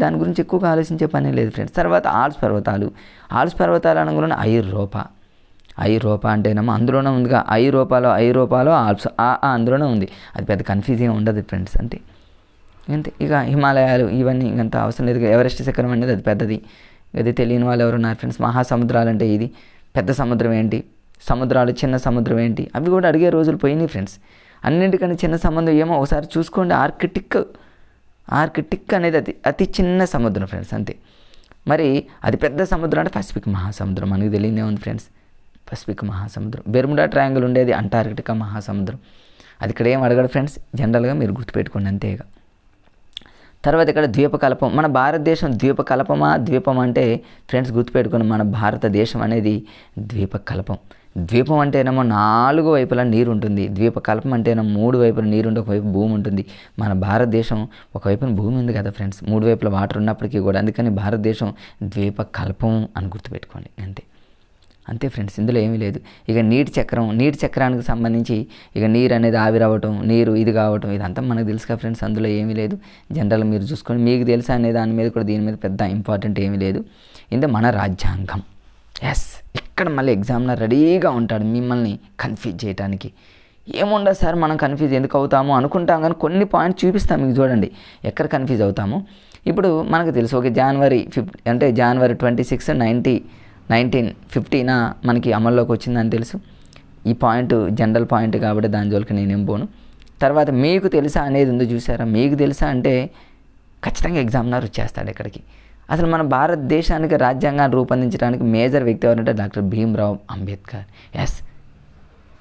దాని గురించి ఎక్కువగా ఆలోచించే పని లేదు ఫ్రెండ్స్. తర్వాత ఆల్ప్స్ పర్వతాలు అనగానే ఐరోపా అంటేనేమో అందులోనే ఉందిగా, ఐరోపాలో ఆల్ప్స్ అందులోనే ఉంది. అది పెద్ద కన్ఫ్యూజింగ్ ఉండదు ఫ్రెండ్స్ అంతే. ఇక హిమాలయాలు ఇవన్నీ ఇంకంత అవసరం లేదు. ఎవరెస్ట్ శిఖరం అనేది అది పెద్దది, అది తెలియని వాళ్ళు ఎవరు ఉన్నారు ఫ్రెండ్స్. మహాసముద్రాలు అంటే ఇది పెద్ద సముద్రం ఏంటి, సముద్రాలు చిన్న సముద్రం ఏంటి, అవి కూడా అడిగే రోజులు పోయినాయి ఫ్రెండ్స్. అన్నింటికన్నా చిన్న సముద్రం ఏమో ఒకసారి చూసుకోండి, ఆర్కిటిక్ అనేది అతి చిన్న సముద్రం ఫ్రెండ్స్ అంతే. మరి అది పెద్ద సముద్రం అంటే పసిఫిక్ మహాసముద్రం, మనకు తెలియదే ఉంది ఫ్రెండ్స్. పసిఫిక్ మహాసముద్రం, బెర్ముడా ట్రయాంగిల్ ఉండేది అంటార్కిటికా మహాసముద్రం. అది ఇక్కడ ఏం అడగడు ఫ్రెండ్స్, జనరల్గా మీరు గుర్తుపెట్టుకోండి అంతేగా. తర్వాత ఇక్కడ ద్వీపకల్పం, మన భారతదేశం ద్వీపం అంటే ఫ్రెండ్స్ గుర్తుపెట్టుకోండి, మన భారతదేశం అనేది ద్వీపకల్పం. ద్వీపం అంటేనేమో 4 వైపులా నీరు ఉంటుంది, ద్వీపకల్పం అంటేనేమో 3 వైపుల నీరు ఉంటే ఒకవైపు భూమి ఉంటుంది. మన భారతదేశం ఒకవైపున భూమి ఉంది కదా ఫ్రెండ్స్, 3 వైపుల వాటర్ ఉన్నప్పటికీ కూడా, అందుకని భారతదేశం ద్వీపకల్పం అని గుర్తుపెట్టుకోండి అంతే ఫ్రెండ్స్. ఇందులో ఏమీ లేదు. ఇక నీటి చక్రానికి సంబంధించి ఇక నీరు అనేది ఆవిరవ్వటం, నీరు ఇది కావటం, ఇదంతా మనకు తెలుసు కదా ఫ్రెండ్స్, అందులో ఏమీ లేదు. జనరల్ మీరు చూసుకొని మీకు తెలుసా అనే దాని మీద కూడా దీని మీద పెద్ద ఇంపార్టెంట్ ఏమీ లేదు. ఇది మన రాజ్యాంగం. ఇక్కడ మళ్ళీ ఎగ్జామినర్ రెడీగా ఉంటాడు మిమ్మల్ని కన్ఫ్యూజ్ చేయడానికి. ఏముండదు సార్ మనం కన్ఫ్యూజ్ ఎందుకు అవుతాము అనుకుంటాం, కానీ కొన్ని పాయింట్స్ చూపిస్తాం మీకు, చూడండి ఎక్కడ కన్ఫ్యూజ్ అవుతాము. ఇప్పుడు మనకు తెలుసు ఓకే, జనవరి 26, 1950 మనకి అమల్లోకి వచ్చిందని తెలుసు. ఈ పాయింట్ జనరల్ పాయింట్ కాబట్టి దాని జోలికి నేనేం పోను. తర్వాత మీకు తెలుసా అనేది ఉంది చూసారా, మీకు తెలుసా అంటే ఖచ్చితంగా ఎగ్జామినర్ వచ్చేస్తాడు ఇక్కడికి. అసలు మన భారతదేశానికి రాజ్యాంగాన్ని రూపొందించడానికి మేజర్ వ్యక్తి ఎవరంటే డాక్టర్ భీమ్రావ్ అంబేద్కర్.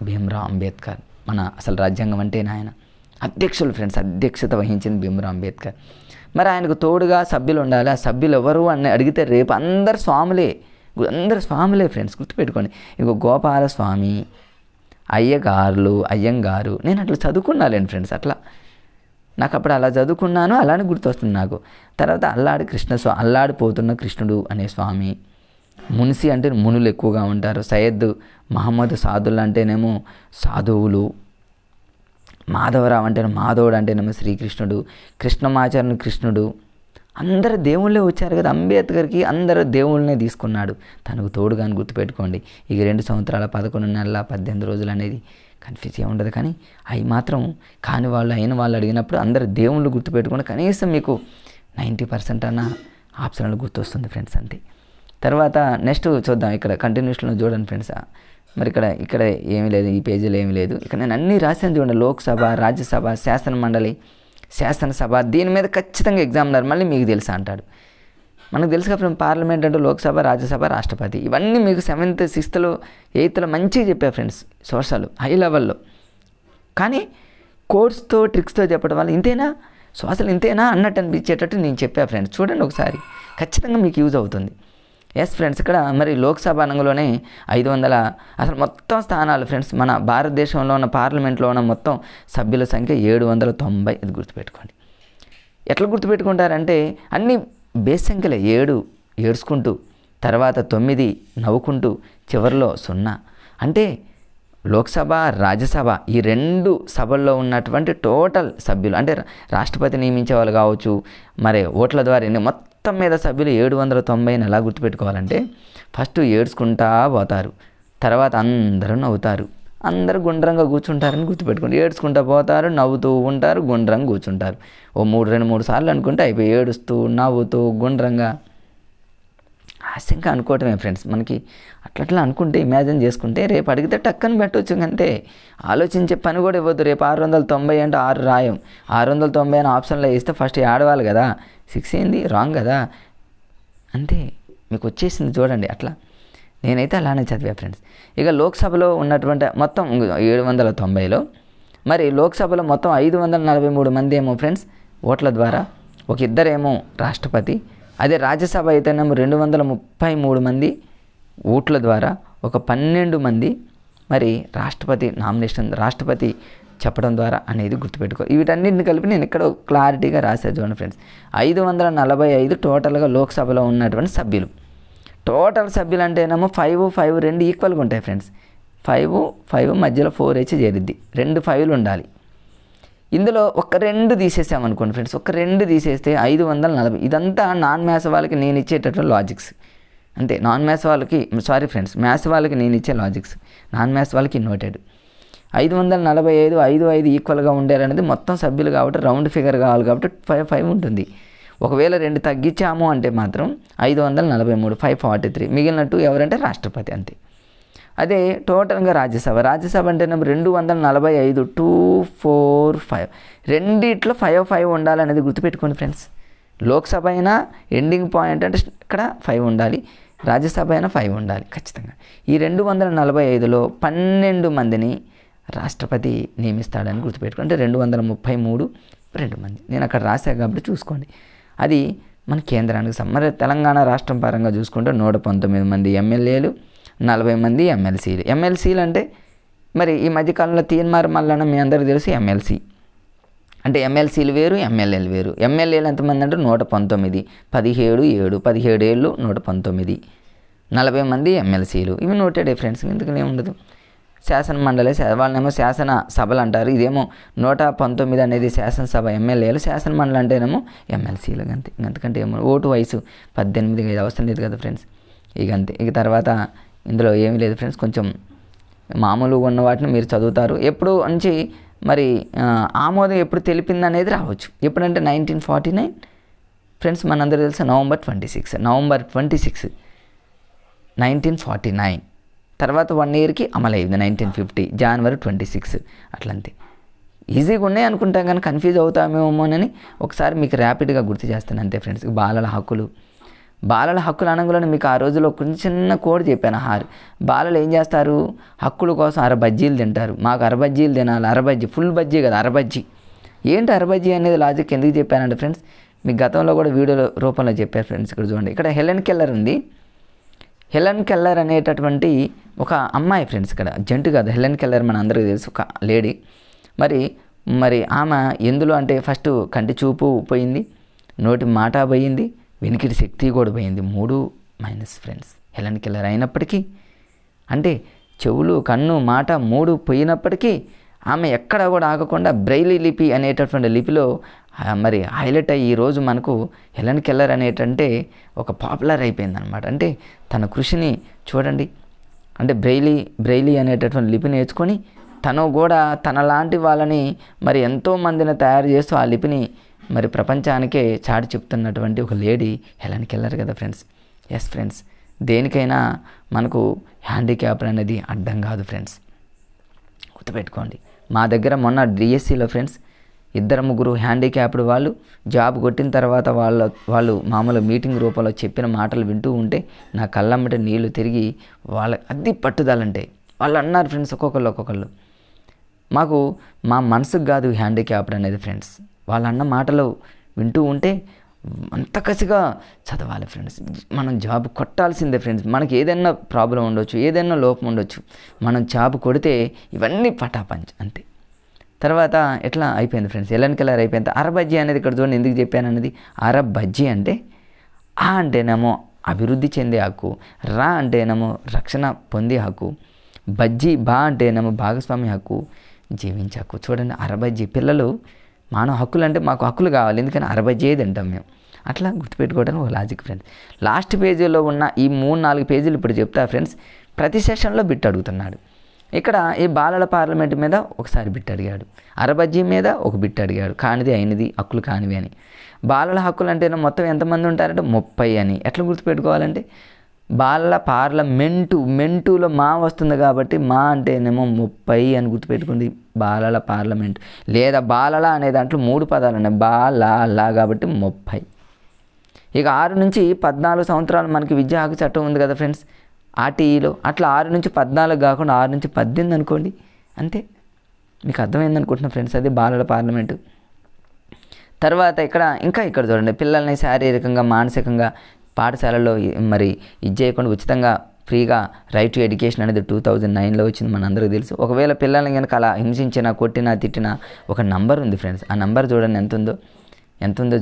భీమ్రావ్ అంబేద్కర్ మన అసలు రాజ్యాంగం అంటే ఆయన. అధ్యక్షులు ఫ్రెండ్స్, అధ్యక్షత వహించింది భీమ్రావ్ అంబేద్కర్. మరి ఆయనకు తోడుగా సభ్యులు ఉండాలి. ఆ సభ్యులు ఎవరు అని అడిగితే రేపు అందరు స్వాములే ఫ్రెండ్స్, గుర్తుపెట్టుకోండి. ఇగో గోపాలస్వామి, అయ్యంగారు, నేను అట్లా చదువుకున్నాలేండి ఫ్రెండ్స్. అట్లా నాకు అప్పుడు అలా చదువుకున్నాను, అలానే గుర్తొస్తుంది నాకు. తర్వాత అల్లాడిపోతున్న కృష్ణుడు అనే స్వామి. మున్సి అంటే మునులు ఎక్కువగా ఉంటారు. సయ్యద్ మహమ్మద్ సాదుల్ అంటేనేమో సాధువులు. మాధవరావు అంటే మాధవుడు అంటేనేమో శ్రీకృష్ణుడు. కృష్ణమాచార్యుని కృష్ణుడు. అందరు దేవుళ్ళే వచ్చారు కదా. అంబేద్కర్కి అందరూ దేవుళ్ళనే తీసుకున్నాడు తనకు తోడుగా అని గుర్తుపెట్టుకోండి. ఇక 2 సంవత్సరాల 11 నెలల 18 రోజులు అనేది కన్ఫ్యూజ్ ఉండదు. కానీ అవి మాత్రం కాని వాళ్ళు అయిన వాళ్ళు అడిగినప్పుడు అందరు దేవుళ్ళు గుర్తుపెట్టుకోండి. కనీసం మీకు 90% అన్న ఆప్షన్లు గుర్తొస్తుంది ఫ్రెండ్స్, అంతే. తర్వాత నెక్స్ట్ చూద్దాం. ఇక్కడ కంటిన్యూషన్లో చూడండి ఫ్రెండ్స్. మరి ఇక్కడ ఏమీ లేదు, ఈ పేజీలో ఏమీ లేదు. ఇక్కడ నేను అన్నీ రాశాను చూడండి. లోక్సభ, రాజ్యసభ, శాసనమండలి, శాసనసభ. దీని మీద ఖచ్చితంగా ఎగ్జామ్ ఉన్నారు. మళ్ళీ మీకు తెలుసా అంటాడు. మనకు తెలుసు కాబట్టి పార్లమెంట్ అంటే లోక్సభ, రాజ్యసభ, రాష్ట్రపతి. ఇవన్నీ మీకు 7th, 6th, 8th మంచిగా చెప్పారు ఫ్రెండ్స్, సోషల్ హై లెవెల్లో. కానీ కోర్స్తో ట్రిక్స్తో చెప్పడం వల్ల ఇంతేనా సోషల్ ఇంతేనా అన్నట్టు అనిపించేటట్టు నేను చెప్పా ఫ్రెండ్స్. చూడండి ఒకసారి, ఖచ్చితంగా మీకు యూజ్ అవుతుంది. ఎస్ ఫ్రెండ్స్, ఇక్కడ మరి లోక్సభ అనగానే 500 అసలు మొత్తం స్థానాలు ఫ్రెండ్స్. మన భారతదేశంలో ఉన్న పార్లమెంట్లో ఉన్న మొత్తం సభ్యుల సంఖ్య 790. ఇది గుర్తుపెట్టుకోండి. ఎట్లా గుర్తుపెట్టుకుంటారంటే అన్ని బేస్ సంఖ్యలే. 7 ఏడ్చుకుంటూ, తర్వాత 9 నవ్వుకుంటూ, చివరిలో 0. అంటే లోక్సభ, రాజ్యసభ ఈ 2 సభల్లో ఉన్నటువంటి టోటల్ సభ్యులు, అంటే రాష్ట్రపతి నియమించే వాళ్ళు కావచ్చు, మరి ఓట్ల ద్వారా మొత్తం మీద సభ్యులు 790. ఎలా గుర్తుపెట్టుకోవాలంటే ఫస్ట్ ఏడ్చుకుంటా పోతారు, తర్వాత అందరూ నవ్వుతారు, అందరూ గుండ్రంగా కూర్చుంటారని గుర్తుపెట్టుకోండి. ఏడ్చుకుంటా పోతారు, నవ్వుతూ ఉంటారు, గుండ్రంగా కూర్చుంటారు. ఓ 2-3 సార్లు అనుకుంటే అయిపోయి ఏడుస్తూ, నవ్వుతూ, గుండ్రంగా. హాస్యంగా అనుకోవటమే ఫ్రెండ్స్. మనకి అట్లా అనుకుంటే, ఇమాజిన్ చేసుకుంటే రేపు అడిగితే టక్కని పెట్టవచ్చు. అంతే, ఆలోచించే పని కూడా ఇవ్వద్దు. రేపు 690 అంటే 6 రాయం. 690 అని ఆప్షన్లో వేస్తే ఫస్ట్ ఆడవాలి కదా. 6 ఏంది రాంగ్ కదా. అంతే, మీకు వచ్చేసింది చూడండి. అట్లా నేనైతే అలానే చదివా ఫ్రెండ్స్. ఇక లోక్సభలో ఉన్నటువంటి మొత్తం 790లో మరి లోక్సభలో మొత్తం 543 మంది ఏమో ఫ్రెండ్స్ ఓట్ల ద్వారా, ఒక ఇద్దరేమో రాష్ట్రపతి. అదే రాజ్యసభ అయితేనేమో 233 మంది ఓట్ల ద్వారా, ఒక 12 మంది మరి రాష్ట్రపతి నామినేషన్, రాష్ట్రపతి చెప్పడం ద్వారా అనేది గుర్తుపెట్టుకో. వీటన్నింటిని కలిపి నేను ఇక్కడ క్లారిటీగా రాశాను చూడండి ఫ్రెండ్స్. 545 టోటల్గా లోక్సభలో ఉన్నటువంటి సభ్యులు. టోటల్ సభ్యులు అంటేనేమో 5 2 ఈక్వల్గా ఉంటాయి ఫ్రెండ్స్. 5 మధ్యలో 4 వచ్చి చేరిద్ది. 2 5లు ఉండాలి. ఇందులో ఒక 2 తీసేసామనుకోండి ఫ్రెండ్స్, ఒక 2 తీసేస్తే 540. ఇదంతా నాన్ మ్యాథ్స్ వాళ్ళకి నేను ఇచ్చేటటువంటి లాజిక్స్. అంతే, నాన్ మ్యాథ్స్ వాళ్ళకి ఫ్రెండ్స్, మ్యాథ్స్ వాళ్ళకి నేను ఇచ్చే లాజిక్స్, నాన్ మ్యాథ్స్ వాళ్ళకి నోటెడ్. 545 5 ఈక్వల్గా ఉండాలనేది మొత్తం సభ్యులు కాబట్టి రౌండ్ ఫిగర్ కావాలి కాబట్టి 5 ఉంటుంది. ఒకవేళ 2 తగ్గించాము అంటే మాత్రం 543 543. మిగిలినట్టు ఎవరంటే రాష్ట్రపతి, అంతే. అదే టోటల్గా రాజ్యసభ అంటేనేమో 245 2 4 5. రెండిట్లో 5 ఉండాలనేది గుర్తుపెట్టుకోండి ఫ్రెండ్స్. లోక్సభ అయినా ఎండింగ్ పాయింట్ అంటే ఇక్కడ 5 ఉండాలి, రాజ్యసభ అయినా 5 ఉండాలి ఖచ్చితంగా. ఈ 245లో 12 మందిని రాష్ట్రపతి నియమిస్తాడని గుర్తుపెట్టుకోండి. అంటే 233 2 మంది నేను అక్కడ రాశా కాబట్టి చూసుకోండి. అది మన కేంద్రానికి మరి తెలంగాణ రాష్ట్రం పరంగా చూసుకుంటే 119 మంది ఎమ్మెల్యేలు, 40 మంది ఎమ్మెల్సీలు. ఎమ్మెల్సీలు అంటే మరి ఈ మధ్యకాలంలో తీన్మార్ మల్లన్న మీ అందరికీ తెలుసు ఎమ్మెల్సీ అంటే. ఎమ్మెల్సీలు వేరు, ఎమ్మెల్యేలు వేరు. ఎమ్మెల్యేలు ఎంతమంది అంటే 119, 17 ఏళ్ళు 119, 40 మంది ఎమ్మెల్సీలు. ఇవి నోటెడ్ ఫ్రెండ్స్, ఎందుకనే ఉండదు. శాసన మండలి వాళ్ళనేమో శాసన సభలు అంటారు. ఇదేమో 119 అనేది శాసనసభ ఎమ్మెల్యేలు, శాసన మండలి అంటేనేమో ఎమ్మెల్సీలు. అంతే, ఎందుకంటే ఏమో ఓటు వయసు 18 అవసరం లేదు కదా ఫ్రెండ్స్. ఇక అంతే. ఇక తర్వాత ఇందులో ఏమీ లేదు ఫ్రెండ్స్, కొంచెం మామూలుగా ఉన్న వాటిని మీరు చదువుతారు. ఎప్పుడు నుంచి మరి ఆమోదం ఎప్పుడు తెలిపింది అనేది రావచ్చు. ఎప్పుడంటే 1949 ఫ్రెండ్స్, మనందరూ తెలుసు నవంబర్ 26 1949. తర్వాత 1 ఇయర్కి అమలైంది 1950 జనవరి 26 అట్లంతే. ఈజీగా ఉన్నాయి అనుకుంటాం కానీ కన్ఫ్యూజ్ అవుతామేమోనని ఒకసారి మీకు ర్యాపిడ్గా గుర్తు చేస్తాను అంతే ఫ్రెండ్స్. బాలల హక్కులు అనగానే మీకు ఆ రోజులో కొంచెం చిన్న కోడ్ చెప్పాను. బాలలు ఏం చేస్తారు, హక్కుల కోసం 6 బజ్జీలు తింటారు. మాకు 6 బజ్జీలు తినాలి, 6 బజ్జీ ఫుల్ బజ్జీ కదా, 6 బజ్జీ ఏంటి అరబజ్జీ అనేది లాజిక్ ఎందుకు చెప్పానంటే ఫ్రెండ్స్, మీకు గతంలో కూడా వీడియో రూపంలో చెప్పారు ఫ్రెండ్స్. ఇక్కడ చూడండి, ఇక్కడ హెలెన్ కెల్లర్ ఉంది. హెలెన్ కెల్లర్ అనేటటువంటి ఒక అమ్మాయి ఫ్రెండ్స్, ఇక్కడ జంటు కాదు, హెలెన్ కెల్లర్ మన అందరికీ తెలుసు, ఒక లేడీ. మరి ఆమె ఎందులో అంటే ఫస్ట్ కంటి చూపు పోయింది, నోటి మాట పోయింది, వెనికిడి శక్తి కూడా పోయింది. 3 మైనస్ ఫ్రెండ్స్ హెలెన్ కెల్లర్ అయినప్పటికీ, అంటే చెవులు, కన్ను, మాట 3 పోయినప్పటికీ ఆమె ఎక్కడ కూడా ఆగకుండా బ్రెయిలీ లిపి అనేటటువంటి లిపిలో మరి హైలైట్ అయ్యి ఈరోజు మనకు హెలెన్ కెల్లర్ అనేటంటే ఒక పాపులర్ అయిపోయింది అనమాట. అంటే తన కృషిని చూడండి, అంటే బ్రెయిలీ అనేటటువంటి లిపి నేర్చుకొని తను కూడా తనలాంటి వాళ్ళని మరి ఎంతోమందిని తయారు చేస్తూ ఆ లిపిని మరి ప్రపంచానికే చాటి చెప్తున్నటువంటి ఒక లేడీ హెలెన్ కెల్లర్ కదా ఫ్రెండ్స్. ఎస్ ఫ్రెండ్స్, దేనికైనా మనకు హ్యాండిక్యాప్ అనేది అడ్డం కాదు ఫ్రెండ్స్, గుర్తుపెట్టుకోండి. మా దగ్గర మొన్న డిఎస్సిలో ఫ్రెండ్స్ 2-3 హ్యాండిక్యాప్డ్ వాళ్ళు జాబ్ కొట్టిన తర్వాత వాళ్ళు మామూలు మీటింగ్ రూపంలో చెప్పిన మాటలు వింటూ ఉంటే నా కళ్ళమ్మట నీళ్లు తిరిగి వాళ్ళ అది పట్టుదలంటే వాళ్ళు అన్నారు ఫ్రెండ్స్, ఒక్కొక్కళ్ళు మాకు మా మనసుకు కాదు హ్యాండిక్యాప్డ్ అనేది ఫ్రెండ్స్, వాళ్ళు అన్న మాటలు వింటూ ఉంటే అంత కసిగా చదవాలి ఫ్రెండ్స్, మనం జాబ్ కొట్టాల్సిందే ఫ్రెండ్స్. మనకి ఏదైనా ప్రాబ్లం ఉండొచ్చు, ఏదైనా లోపం ఉండొచ్చు, మనం జాబ్ కొడితే ఇవన్నీ పటాపంచ్ అంతే. తర్వాత ఎట్లా అయిపోయింది ఫ్రెండ్స్, హెలెన్ కెల్లర్ అయిపోయింది. అరబజ్జీ అనేది ఇక్కడ చూడండి ఎందుకు చెప్పాను అనేది. అరబజ్జీ అంటే ఆ అంటేనేమో అభివృద్ధి చెందే హక్కు, రా అంటేనేమో రక్షణ పొందే హక్కు, బా అంటేనేమో భాగస్వామి హక్కు, జీవించే హక్కు. చూడండి అరబజ్జీ, పిల్లలు మానవ హక్కులు అంటే మాకు హక్కులు కావాలి, ఎందుకని అరబజ్జీ తింటాం మేము. అట్లా గుర్తుపెట్టుకోవడానికి ఒక లాజిక్ ఫ్రెండ్స్. లాస్ట్ పేజీలో ఉన్న ఈ 3-4 పేజీలు ఇప్పుడు చెప్తా ఫ్రెండ్స్. ప్రతి సెషన్లో బిట్ అడుగుతున్నాడు. ఇక్కడ ఈ బాలల పార్లమెంట్ మీద ఒకసారి బిట్ అడిగాడు, అరబజ్జీ మీద ఒక బిట్ అడిగాడు, కానిది అయినది హక్కులు కానివి అని. బాలల హక్కులు అంటే మొత్తం ఎంతమంది ఉంటారంటే 30 అని. ఎట్లా గుర్తుపెట్టుకోవాలంటే బాలల మెంటులో మా వస్తుంది కాబట్టి మా అంటేనేమో 30 అని గుర్తుపెట్టుకోండి, బాలల పార్లమెంట్. లేదా బాలల అనే దాంట్లో 3 పదాలు ఉన్నాయి, బాలల కాబట్టి 30. ఇక 6 నుంచి 14 సంవత్సరాలు మనకి విద్యా హక్కు చట్టం ఉంది కదా ఫ్రెండ్స్ ఆర్టీఈలో. అట్లా 6 నుంచి 14 కాకుండా 6 నుంచి 18 అనుకోండి, అంతే. మీకు అర్థమైంది అనుకుంటున్నా ఫ్రెండ్స్, అది బాలల పార్లమెంటు. తర్వాత ఇక్కడ చూడండి, పిల్లల్ని శారీరకంగా మానసికంగా పాఠశాలలో మరి ఇది చేయకుండా ఉచితంగా ఫ్రీగా రైట్ టు ఎడ్యుకేషన్ అనేది 2009లో వచ్చింది, మనందరికీ తెలుసు. ఒకవేళ పిల్లల్ని కనుక అలా హింసించినా, కొట్టినా, తిట్టినా ఒక నంబర్ ఉంది ఫ్రెండ్స్. ఆ నంబర్ చూడండి ఎంత ఉందో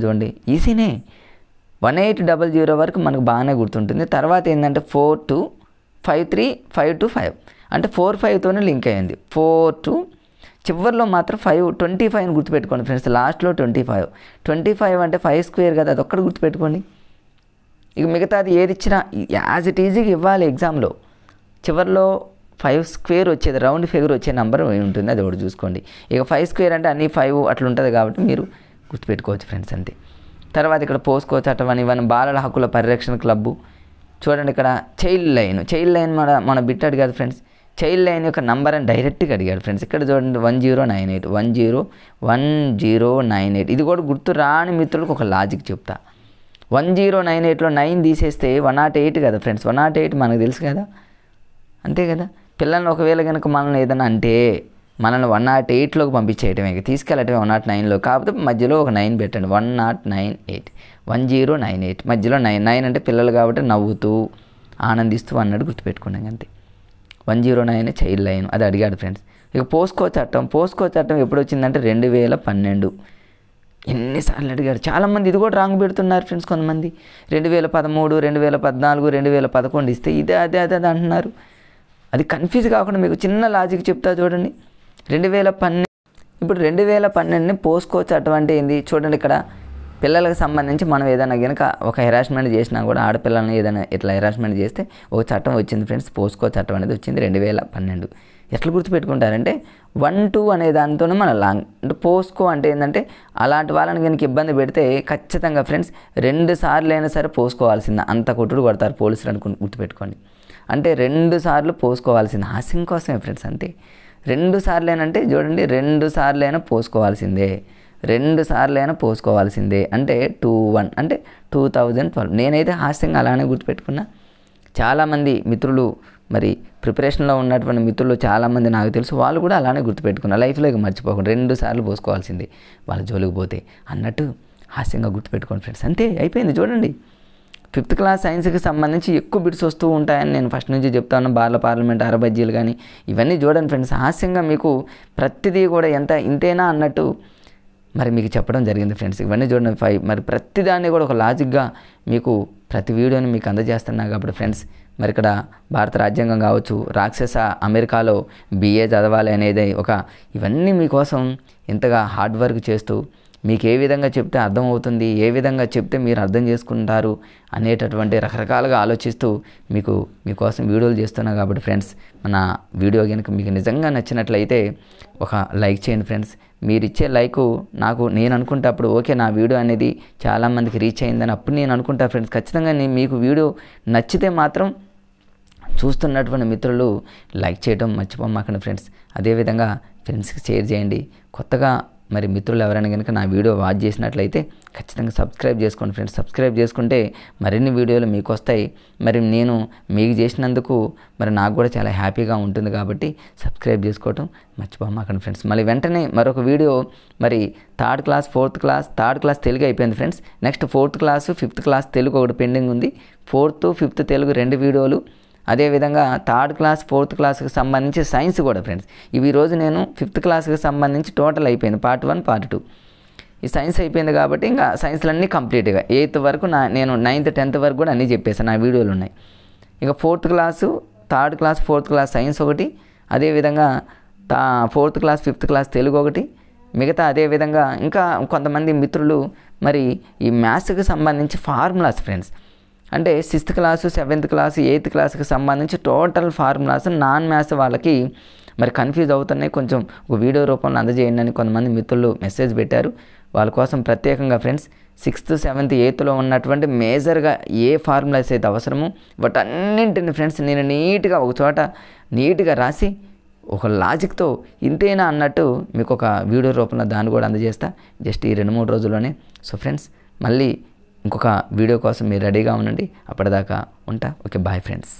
చూడండి, ఈజీనే. 1800 వరకు మనకు బాగానే గుర్తుంటుంది. తర్వాత ఏంటంటే 42535525 అంటే 45తోనే లింక్ అయ్యింది. 42 చివరిలో మాత్రం 25 అని గుర్తుపెట్టుకోండి ఫ్రెండ్స్. లాస్ట్లో 25 అంటే 5 స్క్వేర్ కదా, అది ఒక్కటి గుర్తుపెట్టుకోండి. ఇక మిగతాది ఏది ఇచ్చినా యాజ్ ఇట్ ఈజీగా ఇవ్వాలి ఎగ్జామ్లో. చివరిలో 5 స్క్వేర్ వచ్చేది, రౌండ్ ఫిగర్ వచ్చే నెంబర్ ఉంటుంది, అది ఒకటి చూసుకోండి. ఇక 5 స్క్వేర్ అంటే అన్ని 5 అట్లా ఉంటుంది కాబట్టి మీరు గుర్తుపెట్టుకోవచ్చు ఫ్రెండ్స్, అంతే. తర్వాత ఇక్కడ పోస్కో చట్టం అని ఇవన్నీ బాలల హక్కుల పరిరక్షణ క్లబ్బు. చూడండి ఇక్కడ చైల్డ్ లైన్ మన బిట్ అడిగాడు ఫ్రెండ్స్. చైల్డ్ లైన్ యొక్క నంబర్ అని డైరెక్ట్గా అడిగాడు ఫ్రెండ్స్. ఇక్కడ చూడండి 1098 ఇది కూడా గుర్తు రాని మిత్రులకు ఒక లాజిక్ చెప్తా. 1098లో 9 తీసేస్తే 108 కదా ఫ్రెండ్స్. 108 మనకు తెలుసు కదా, అంతే కదా. పిల్లల్ని ఒకవేళ కనుక మనల్ని ఏదైనా అంటే మనల్ని 108లోకి పంపించేయటమే, తీసుకెళ్ళటమే 109లో. కాకపోతే మధ్యలో ఒక 9 పెట్టండి, 1098 మధ్యలో 9 అంటే పిల్లలు కాబట్టి నవ్వుతూ ఆనందిస్తూ అన్నట్టు గుర్తుపెట్టుకున్నాం, అంతే. 109 చైల్డ్ లైన్ అది అడిగాడు ఫ్రెండ్స్. ఇక పోస్కో చట్టం ఎప్పుడు వచ్చిందంటే 2012. ఎన్నిసార్లు అడిగాడు, చాలామంది ఇది కూడా రాంగ్ పెడుతున్నారు ఫ్రెండ్స్. కొంతమంది 2013, 2014, 2011 ఇస్తే ఇదే అదే అంటున్నారు. అది కన్ఫ్యూజ్ కాకుండా మీకు చిన్న లాజిక్ చెప్తా చూడండి. 2012 ఇప్పుడు 2012ని పోస్కో చట్టం అంటే ఏంది చూడండి. ఇక్కడ పిల్లలకు సంబంధించి మనం ఏదైనా కనుక ఒక హెరాస్మెంట్ చేసినా కూడా, ఆడపిల్లల్ని ఏదైనా ఇట్లా హెరాస్మెంట్ చేస్తే ఒక చట్టం వచ్చింది ఫ్రెండ్స్, పోస్కో చట్టం అనేది వచ్చింది 2012. ఎట్లా గుర్తుపెట్టుకుంటారంటే 1-2 అనే దాంతోనే మన లాంగ్ అంటే పోస్కో అంటే ఏంటంటే అలాంటి వాళ్ళని కనుక ఇబ్బంది పెడితే ఖచ్చితంగా ఫ్రెండ్స్ 2 సార్లు అయినా సరే పోసుకోవాల్సిందే, అంత కొట్టుడు కొడతారు పోలీసులు అనుకుని గుర్తుపెట్టుకోండి. అంటే 2 సార్లు పోసుకోవాల్సిందే, హాస్యం కోసమే ఫ్రెండ్స్, అంతే. 2 సార్లేనంటే చూడండి, 2 సార్లైనా పోసుకోవాల్సిందే, 2 సార్లైనా పోసుకోవాల్సిందే. అంటే 21 అంటే 2012. నేనైతే హాస్యంగా అలానే గుర్తుపెట్టుకున్నా. చాలామంది మిత్రులు మరి ప్రిపరేషన్లో ఉన్నటువంటి మిత్రులు చాలామంది నాకు తెలుసు, వాళ్ళు కూడా అలానే గుర్తుపెట్టుకున్నారు. లైఫ్లో ఇక మర్చిపోకుండా 2 సార్లు పోసుకోవాల్సింది వాళ్ళ జోలికి పోతే అన్నట్టు హాస్యంగా గుర్తుపెట్టుకోండి ఫ్రెండ్స్. అంతే, అయిపోయింది. చూడండి, 5th క్లాస్ సైన్స్కి సంబంధించి ఎక్కువ బిట్స్ వస్తూ ఉంటాయని నేను ఫస్ట్ నుంచి చెప్తాను. బార్ల పార్లమెంట్, అరబజ్జీలు కానీ ఇవన్నీ చూడండి ఫ్రెండ్స్. హాస్యంగా మీకు ప్రతిదీ కూడా ఇంతేనా అన్నట్టు మరి మీకు చెప్పడం జరిగింది ఫ్రెండ్స్. ఇవన్నీ చూడండి 5. మరి ప్రతిదాన్ని కూడా ఒక లాజిక్గా మీకు ప్రతి వీడియోని మీకు అందజేస్తున్నా కాబట్టి ఫ్రెండ్స్, మరి ఇక్కడ భారత రాజ్యాంగం కావచ్చు, రాక్షస అమెరికాలో BA చదవాలి అనేది ఇవన్నీ మీకోసం ఇంతగా హార్డ్ వర్క్ చేస్తూ మీకు ఏ విధంగా చెప్తే అర్థమవుతుంది, ఏ విధంగా చెప్తే మీరు అర్థం చేసుకుంటారు అనేటటువంటి రకరకాలుగా ఆలోచిస్తూ మీకోసం వీడియోలు చేస్తున్నా కాబట్టి ఫ్రెండ్స్, మన వీడియో కనుక మీకు నిజంగా నచ్చినట్లయితే ఒక లైక్ చేయండి ఫ్రెండ్స్. మీరు ఇచ్చే లైకు నేను అనుకుంటే అప్పుడు ఓకే, నా వీడియో అనేది చాలామందికి రీచ్ అయిందని అప్పుడు నేను అనుకుంటా ఫ్రెండ్స్. ఖచ్చితంగా మీకు వీడియో నచ్చితే మాత్రం చూస్తున్నటువంటి మిత్రులు లైక్ చేయడం మర్చిపోమాకండి ఫ్రెండ్స్. అదేవిధంగా ఫ్రెండ్స్కి షేర్ చేయండి. కొత్తగా మరి మిత్రులు ఎవరైనా కనుక నా వీడియో వాచ్ చేసినట్లయితే ఖచ్చితంగా సబ్స్క్రైబ్ చేసుకోండి ఫ్రెండ్స్. సబ్స్క్రైబ్ చేసుకుంటే మరిన్ని వీడియోలు మీకు వస్తాయి. మరి నేను మీకు చేసినందుకు మరి నాకు కూడా చాలా హ్యాపీగా ఉంటుంది కాబట్టి సబ్స్క్రైబ్ చేసుకోవటం మర్చిపోమాకండి ఫ్రెండ్స్. మళ్ళీ వెంటనే మరొక వీడియో మరి 3rd class 4th class 3rd class Telugu అయిపోయింది friends. Next 4th class 5th class Telugu ఒకటి పెండింగ్ ఉంది. 4th 5th తెలుగు 2 వీడియోలు, అదేవిధంగా 3rd క్లాస్ 4th క్లాస్కి సంబంధించి సైన్స్ కూడా ఫ్రెండ్స్. ఇవి ఈరోజు నేను 5th క్లాస్కి సంబంధించి టోటల్ అయిపోయింది, పార్ట్ 1 పార్ట్ 2. ఈ సైన్స్ అయిపోయింది కాబట్టి ఇంకా సైన్స్లన్నీ కంప్లీట్గా 8th వరకు నేను 9th 10th వరకు కూడా అన్నీ చెప్పేసాను, నా వీడియోలు ఉన్నాయి. ఇక 4th class 3rd class 4th class science ఒకటి, అదేవిధంగా 4th class 5th class Telugu ఒకటి, మిగతా అదేవిధంగా ఇంకా కొంతమంది మిత్రులు మరి ఈ మ్యాథ్స్కి సంబంధించి ఫార్ములాస్ ఫ్రెండ్స్, అంటే 6th class 7th class 8th క్లాస్కి సంబంధించి టోటల్ ఫార్ములాస్ నాన్ మ్యాథ్స్ వాళ్ళకి మరి కన్ఫ్యూజ్ అవుతున్నాయి, కొంచెం ఒక వీడియో రూపంలో అందజేయండి అని కొంతమంది మిత్రులు మెసేజ్ పెట్టారు. వాళ్ళ కోసం ప్రత్యేకంగా ఫ్రెండ్స్ 6th 7th 8thలో ఉన్నటువంటి మేజర్గా ఏ ఫార్ములాస్ అయితే అవసరమో వాటన్నింటిని ఫ్రెండ్స్ నేను నీట్గా ఒక చోట నీట్గా రాసి ఒక లాజిక్తో ఇంతేనా అన్నట్టు మీకు ఒక వీడియో రూపంలో దాన్ని కూడా అందజేస్తా జస్ట్ ఈ 2-3 రోజుల్లోనే. సో ఫ్రెండ్స్, మళ్ళీ ఇంకొక వీడియో కోసం మీరు రెడీగా ఉండండి. అప్పటిదాకా ఉంటా. Okay, bye friends.